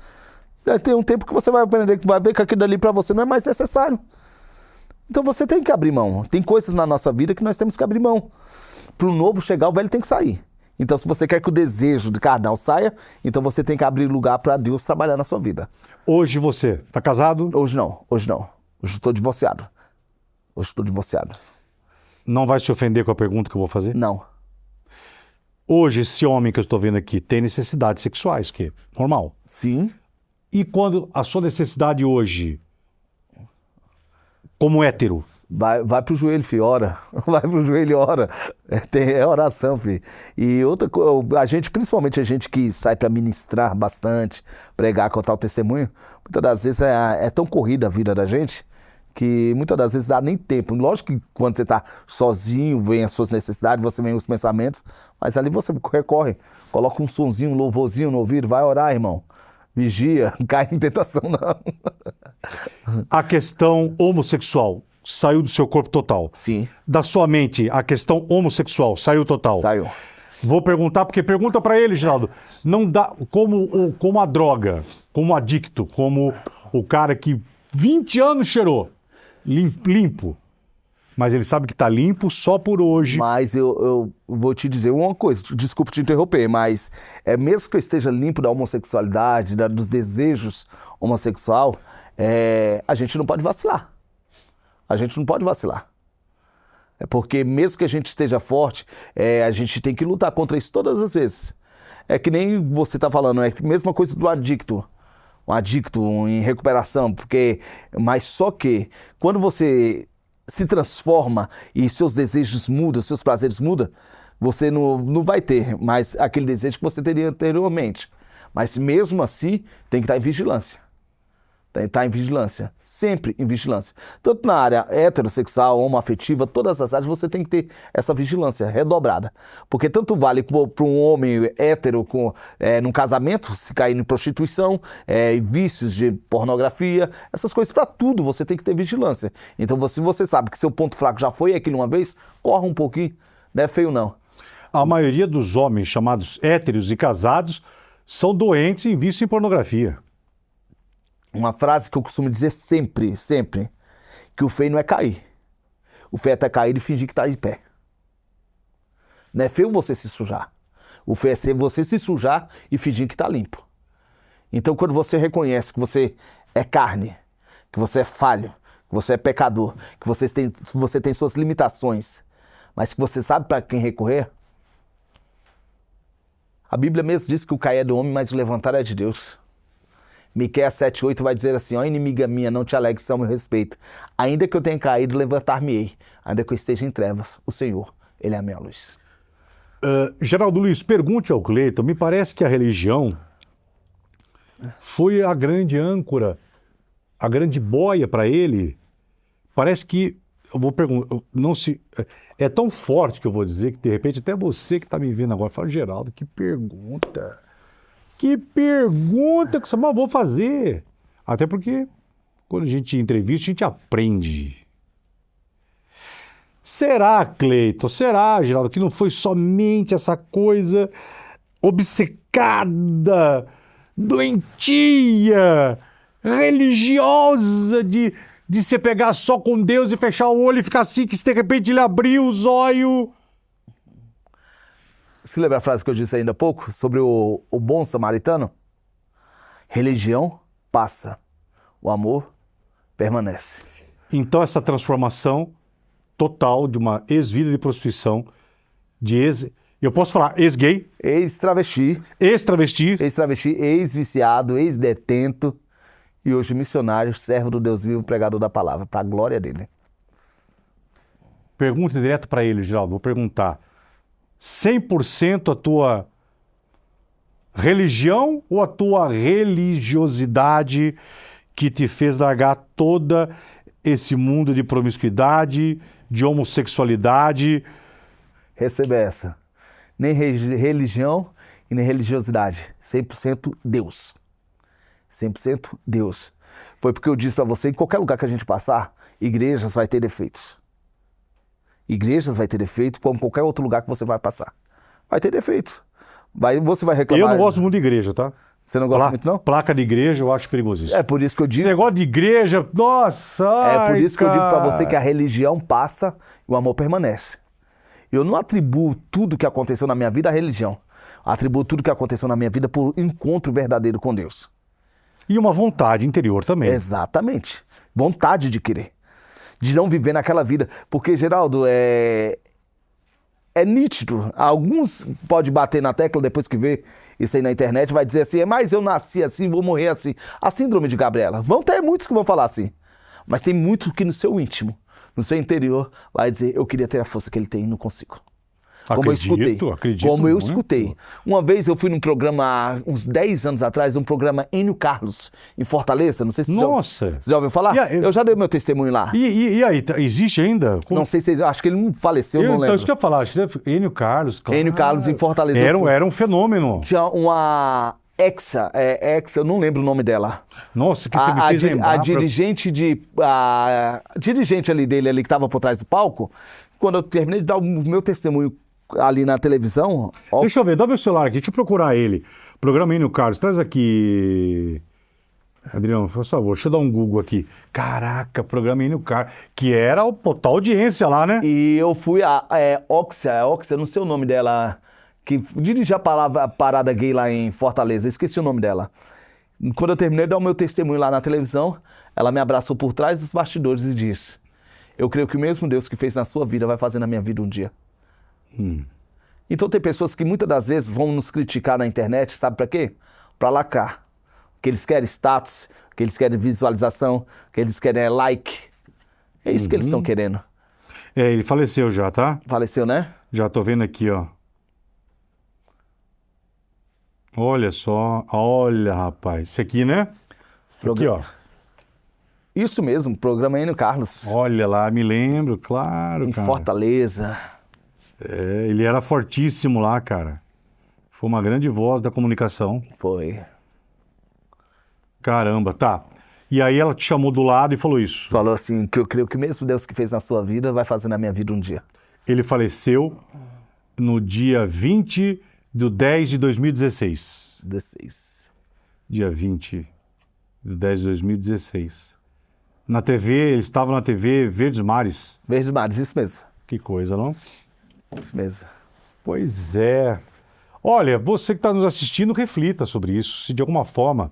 Tem um tempo que você vai aprender, que vai ver que aquilo ali para você não é mais necessário. Então você tem que abrir mão. Tem coisas na nossa vida que nós temos que abrir mão. Para o novo chegar, o velho tem que sair. Então se você quer que o desejo de carnal saia, então você tem que abrir lugar para Deus trabalhar na sua vida. Hoje você está casado? Hoje não. Hoje estou divorciado. Não vai se ofender com a pergunta que eu vou fazer? Não. Hoje, esse homem que eu estou vendo aqui tem necessidades sexuais, que é normal. Sim. E quando a sua necessidade hoje, como hétero? Vai pro joelho, filho, ora. Vai pro joelho e ora. É oração, filho. E outra coisa, principalmente a gente que sai para ministrar bastante, pregar, contar o testemunho, muitas das vezes é tão corrida a vida da gente, que muitas das vezes dá nem tempo. Lógico que quando você está sozinho, vem as suas necessidades, você vem os pensamentos, mas ali você recorre, coloca um sonzinho, um louvorzinho no ouvido, vai orar, irmão. Vigia, não cai em tentação, não. A questão homossexual saiu do seu corpo total? Sim. Da sua mente, a questão homossexual saiu total? Saiu. Vou perguntar, porque pergunta para ele, Geraldo. Não dá como a droga, como adicto, como o cara que 20 anos cheirou, limpo. Mas ele sabe que tá limpo só por hoje. Mas eu vou te dizer uma coisa, desculpa te interromper, mas mesmo que eu esteja limpo da homossexualidade, dos desejos homossexual, a gente não pode vacilar. A gente não pode vacilar. É porque mesmo que a gente esteja forte, a gente tem que lutar contra isso todas as vezes. É que nem você está falando, é a mesma coisa do adicto. Um adicto em recuperação, mas só que quando você se transforma e seus desejos mudam, seus prazeres mudam, você não vai ter mais aquele desejo que você teria anteriormente. Mas mesmo assim, tem que estar em vigilância. Tem que estar em vigilância, sempre em vigilância. Tanto na área heterossexual, homoafetiva, todas as áreas você tem que ter essa vigilância redobrada. Porque tanto vale para um homem hétero num casamento, se cair em prostituição, vícios de pornografia, essas coisas, para tudo você tem que ter vigilância. Então, se você sabe que seu ponto fraco já foi aquilo uma vez, corra um pouquinho, não é feio não. A maioria dos homens chamados héteros e casados são doentes em vício em pornografia. Uma frase que eu costumo dizer sempre, sempre, que o feio não é cair. O feio é até cair e fingir que está de pé. Não é feio você se sujar. O feio é você se sujar e fingir que está limpo. Então, quando você reconhece que você é carne, que você é falho, que você é pecador, que você tem suas limitações, mas que você sabe para quem recorrer, a Bíblia mesmo diz que o cair é do homem, mas o levantar é de Deus. Miqueias 7,8 vai dizer assim: ó inimiga minha, não te alegres ao meu respeito. Ainda que eu tenha caído, levantar-me-ei. Ainda que eu esteja em trevas, o Senhor, Ele é a minha luz. Geraldo Luiz, pergunte ao Cleiton, me parece que a religião foi a grande âncora, a grande boia para ele. Parece que, eu vou perguntar, é tão forte que eu vou dizer que de repente até você que está me vendo agora fala: Geraldo, que pergunta... Que pergunta que eu vou fazer. Até porque, quando a gente entrevista, a gente aprende. Será, Cleiton, Geraldo, que não foi somente essa coisa obcecada, doentia, religiosa de se pegar só com Deus e fechar o olho e ficar assim, que se de repente ele abrir os olhos... Você lembra a frase que eu disse ainda há pouco sobre o bom samaritano? Religião passa, o amor permanece. Então essa transformação total de uma ex-vida de prostituição, eu posso falar ex-gay? Ex-travesti. Ex-travesti. Ex-travesti, ex-viciado, ex-detento e hoje missionário, servo do Deus vivo, pregador da palavra, para a glória dele. Pergunta direto para ele, Geraldo, vou perguntar. 100% a tua religião ou a tua religiosidade que te fez largar todo esse mundo de promiscuidade, de homossexualidade? Receba essa. Nem religião e nem religiosidade. 100% Deus. 100% Deus. Foi porque eu disse para você, em qualquer lugar que a gente passar, igrejas vai ter defeitos. Igrejas vai ter defeito, como qualquer outro lugar que você vai passar. Vai ter defeito. Você vai reclamar... Eu não gosto muito de igreja, tá? Você não gosta muito, não? Placa de igreja eu acho perigosíssimo. É por isso que eu digo... Esse negócio de igreja, nossa! É por isso que eu digo para você que a religião passa e o amor permanece. Eu não atribuo tudo que aconteceu na minha vida à religião. Atribuo tudo que aconteceu na minha vida por encontro verdadeiro com Deus. E uma vontade interior também. Exatamente. Vontade de querer. De não viver naquela vida. Porque, Geraldo, é nítido. Alguns podem bater na tecla depois que vê isso aí na internet, vai dizer assim, mas eu nasci assim, vou morrer assim. A síndrome de Gabriela. Vão ter muitos que vão falar assim. Mas tem muitos que no seu íntimo, no seu interior, vai dizer, eu queria ter a força que ele tem e não consigo. Como eu escutei. Uma vez eu fui num programa, uns 10 anos atrás, um programa Enio Carlos, em Fortaleza, não sei se você já ouviu falar? Eu já dei meu testemunho lá. E aí, existe ainda? Não sei se, acho que ele não faleceu, não lembro. Então, isso que eu ia falar, Enio Carlos. Claro. Enio Carlos em Fortaleza. Era um fenômeno. Tinha uma Hexa, eu não lembro o nome dela. Nossa, que você me fez lembrar. A dirigente ali dele, ali, que estava por trás do palco, quando eu terminei de dar o meu testemunho ali na televisão. Deixa eu ver, dá meu celular aqui, deixa eu procurar ele. Programa Enio Carlos, traz aqui. Adriano, por favor, deixa eu dar um Google aqui. Caraca, programa Enio Carlos, que era a total audiência lá, né? E eu fui a Oxia, não sei o nome dela, que dirigia a parada gay lá em Fortaleza, esqueci o nome dela. Quando eu terminei de dar o meu testemunho lá na televisão, ela me abraçou por trás dos bastidores e disse: eu creio que o mesmo Deus que fez na sua vida vai fazer na minha vida um dia. Então tem pessoas que muitas das vezes vão nos criticar na internet, sabe pra quê? Pra lacrar. Que eles querem status, que eles querem visualização, que eles querem like. É isso que eles estão querendo. É, ele faleceu já, tá? Faleceu, né? Já tô vendo aqui, ó. Olha só, olha, rapaz. Esse aqui, né? Aqui, ó. Isso mesmo, programa Enio Carlos. Olha lá, me lembro, claro, Em cara. Fortaleza. É, ele era fortíssimo lá, cara. Foi uma grande voz da comunicação. Foi. Caramba, tá. E aí ela te chamou do lado e falou isso. Falou assim, que eu creio que o mesmo Deus que fez na sua vida vai fazer na minha vida um dia. Ele faleceu no dia 20 de 10 de 2016. 16. Dia 20 de 10 de 2016. Na TV, ele estava na TV Verdes Mares. Verdes Mares, isso mesmo. Que coisa, não? Isso mesmo. Pois é. Olha, você que está nos assistindo, reflita sobre isso. Se de alguma forma,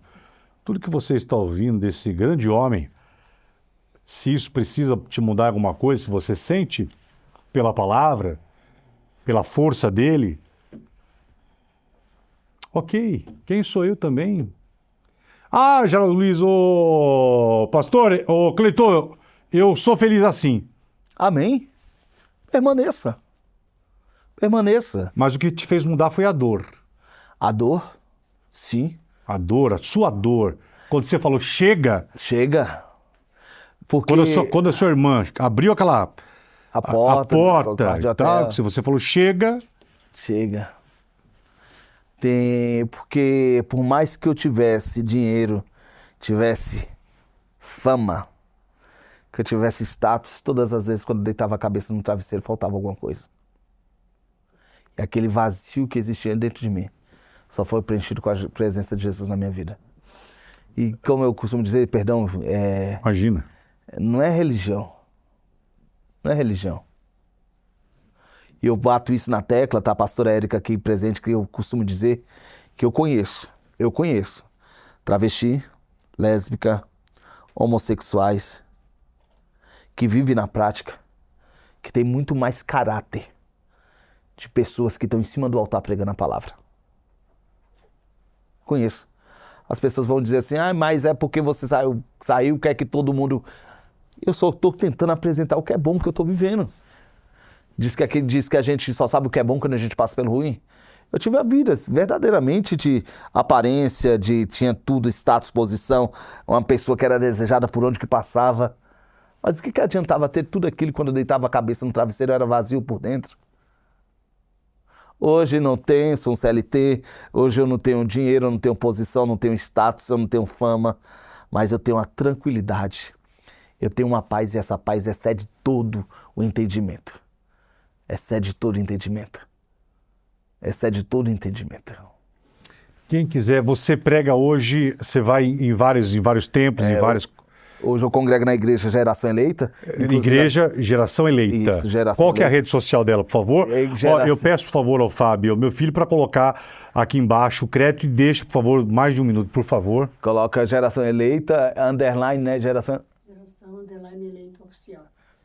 tudo que você está ouvindo desse grande homem, se isso precisa te mudar alguma coisa, se você sente pela palavra, pela força dele, ok, quem sou eu também? Ah, Geraldo Luiz, ô pastor, ô Cleiton, eu sou feliz assim. Amém? Permaneça. Permaneça. Mas o que te fez mudar foi a dor. A dor? Sim. A dor, a sua dor. Quando você falou chega, Chega. Porque quando a sua irmã abriu aquela a porta e tal, se você falou chega, chega. Porque por mais que eu tivesse dinheiro, tivesse fama, que eu tivesse status, todas as vezes quando eu deitava a cabeça no travesseiro faltava alguma coisa. E aquele vazio que existia dentro de mim só foi preenchido com a presença de Jesus na minha vida. E como eu costumo dizer, perdão, imagina. não é religião. Não é religião. E eu bato isso na tecla, tá? A pastora Érica aqui presente, que eu costumo dizer que eu conheço travesti, lésbica, homossexuais, que vivem na prática, que tem muito mais caráter de pessoas que estão em cima do altar pregando a palavra. Conheço. As pessoas vão dizer assim, mas é porque você saiu, quer que todo mundo... Eu só estou tentando apresentar o que é bom que eu estou vivendo. Diz que a gente só sabe o que é bom quando a gente passa pelo ruim. Eu tive a vida verdadeiramente de aparência, tinha tudo, status, posição, uma pessoa que era desejada por onde que passava. Mas o que adiantava ter tudo aquilo quando eu deitava a cabeça no travesseiro, eu era vazio por dentro? Hoje não tenho, sou um CLT, hoje eu não tenho dinheiro, eu não tenho posição, não tenho status, eu não tenho fama, mas eu tenho uma tranquilidade, eu tenho uma paz e essa paz excede todo o entendimento. Excede todo o entendimento. Excede todo o entendimento. Quem quiser, você prega hoje, você vai em vários tempos, em várias... Hoje eu congrego na Igreja Geração Eleita. Igreja Geração Eleita. Isso, Geração Qual que é a Eleita. rede social dela, por favor? Eu peço, por favor, ao Fábio, meu filho, para colocar aqui embaixo o crédito e deixe, por favor, mais de um minuto, por favor. Coloca Geração Eleita, underline, né? Geração underline eleito oficial.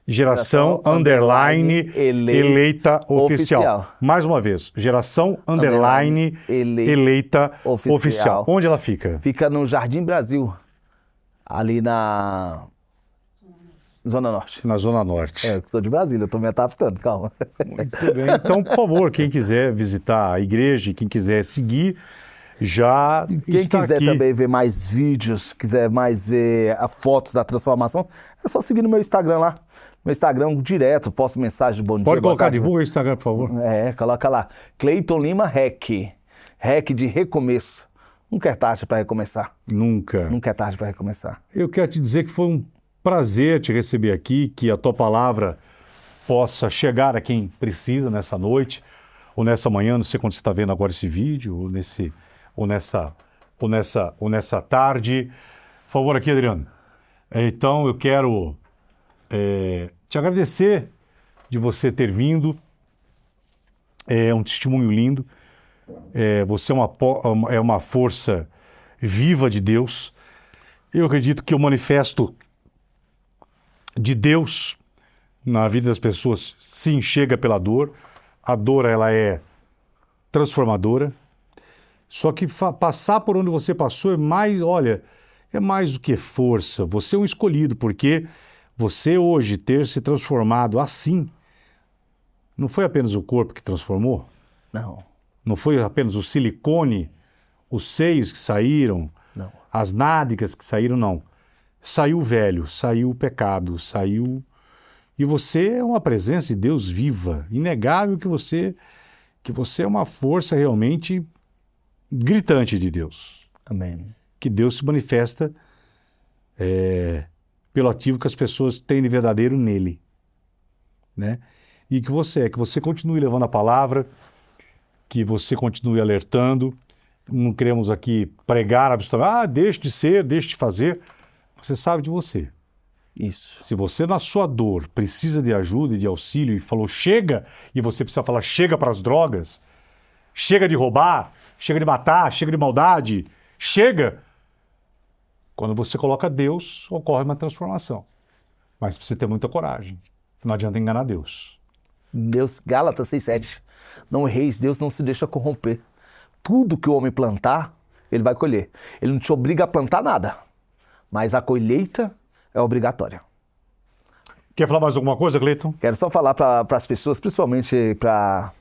Geração underline eleita oficial. Mais uma vez, Geração underline eleita oficial. Onde ela fica? Fica no Jardim Brasil, ali na Zona Norte. Na Zona Norte. Eu sou de Brasília, eu tô me adaptando, calma. Muito bem. Então, por favor, quem quiser visitar a igreja e quem quiser seguir, já Quem está quiser aqui. também ver mais vídeos, quiser mais ver fotos da transformação, é só seguir no meu Instagram lá. No Instagram direto, posto mensagem, bom dia. Pode boa colocar, tarde. divulga o Instagram, por favor. Coloca lá. Cleiton Lima Rec. Rec de recomeço. Nunca é tarde para recomeçar. Nunca. Nunca é tarde para recomeçar. Eu quero te dizer que foi um prazer te receber aqui, que a tua palavra possa chegar a quem precisa nessa noite. ou nessa manhã, não sei quando você está vendo agora esse vídeo, ou nessa tarde. Por favor, aqui, Adriano. Então, eu quero te agradecer de você ter vindo. É um testemunho lindo. Você é uma força viva de Deus. Eu acredito que o manifesto de Deus na vida das pessoas, sim, chega pela dor. A dor, ela é transformadora. Só que passar por onde você passou é mais do que força. Você é um escolhido, porque você hoje ter se transformado assim, não foi apenas o corpo que transformou? Não. Não foi apenas o silicone, os seios que saíram, Não. as nádegas que saíram, não. Saiu o velho, saiu o pecado, saiu... E você é uma presença de Deus viva. Inegável que você é uma força realmente gritante de Deus. Amém. Que Deus se manifesta pelo ativo que as pessoas têm de verdadeiro nele. Né? E que você continue levando a palavra, que você continue alertando. Não queremos aqui pregar absolutamente, deixe de ser, deixe de fazer. Você sabe de você. Isso. Se você na sua dor precisa de ajuda e de auxílio e falou chega, e você precisa falar chega para as drogas, chega de roubar, chega de matar, chega de maldade, chega. Quando você coloca Deus, ocorre uma transformação. Mas precisa ter muita coragem. Não adianta enganar Deus. Deus, Gálatas 6,7. Não erreis, Deus não se deixa corromper. Tudo que o homem plantar, ele vai colher. Ele não te obriga a plantar nada, mas a colheita é obrigatória. Quer falar mais alguma coisa, Cleiton? Quero só falar para as pessoas, principalmente para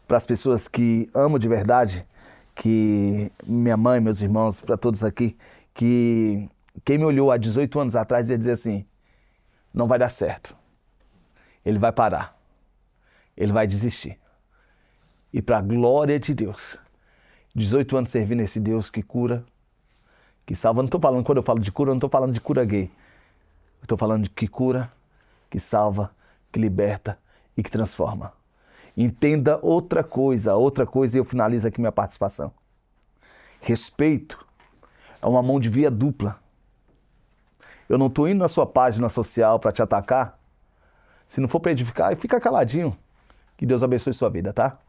as pessoas que amam de verdade, que minha mãe, meus irmãos, para todos aqui, que quem me olhou há 18 anos atrás ia dizer assim, não vai dar certo. Ele vai parar. Ele vai desistir. E para a glória de Deus, 18 anos servindo esse Deus que cura, que salva. Não estou falando, quando eu falo de cura, eu não estou falando de cura gay. Eu estou falando de que cura, que salva, que liberta e que transforma. Entenda outra coisa e eu finalizo aqui minha participação. Respeito é uma mão de via dupla. Eu não estou indo na sua página social para te atacar. Se não for para edificar, fica caladinho. Que Deus abençoe sua vida, tá?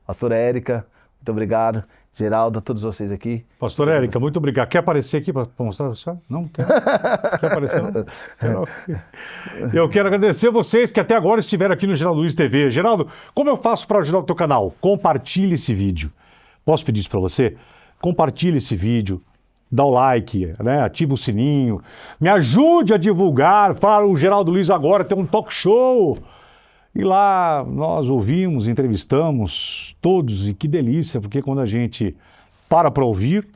Pastora Érica, muito obrigado. Geraldo, a todos vocês aqui. Pastor Érica, muito obrigado. Quer aparecer aqui para mostrar a senhora? Não? Quer aparecer? Não? Eu quero agradecer a vocês que até agora estiveram aqui no Geraldo Luiz TV. Geraldo, como eu faço para ajudar o teu canal? Compartilhe esse vídeo. Posso pedir isso para você? Compartilhe esse vídeo. Dá o like, né? Ativa o sininho. Me ajude a divulgar. Fala, o Geraldo Luiz agora tem um talk show. E lá nós ouvimos, entrevistamos todos, e que delícia, porque quando a gente para ouvir,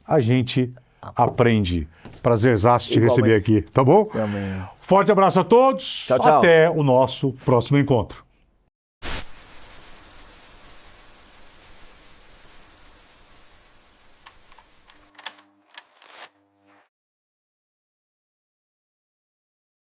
a gente aprende. Prazerzaço te receber aqui, tá bom? Amém. Forte abraço a todos, Tchau, tchau. Até o nosso próximo encontro.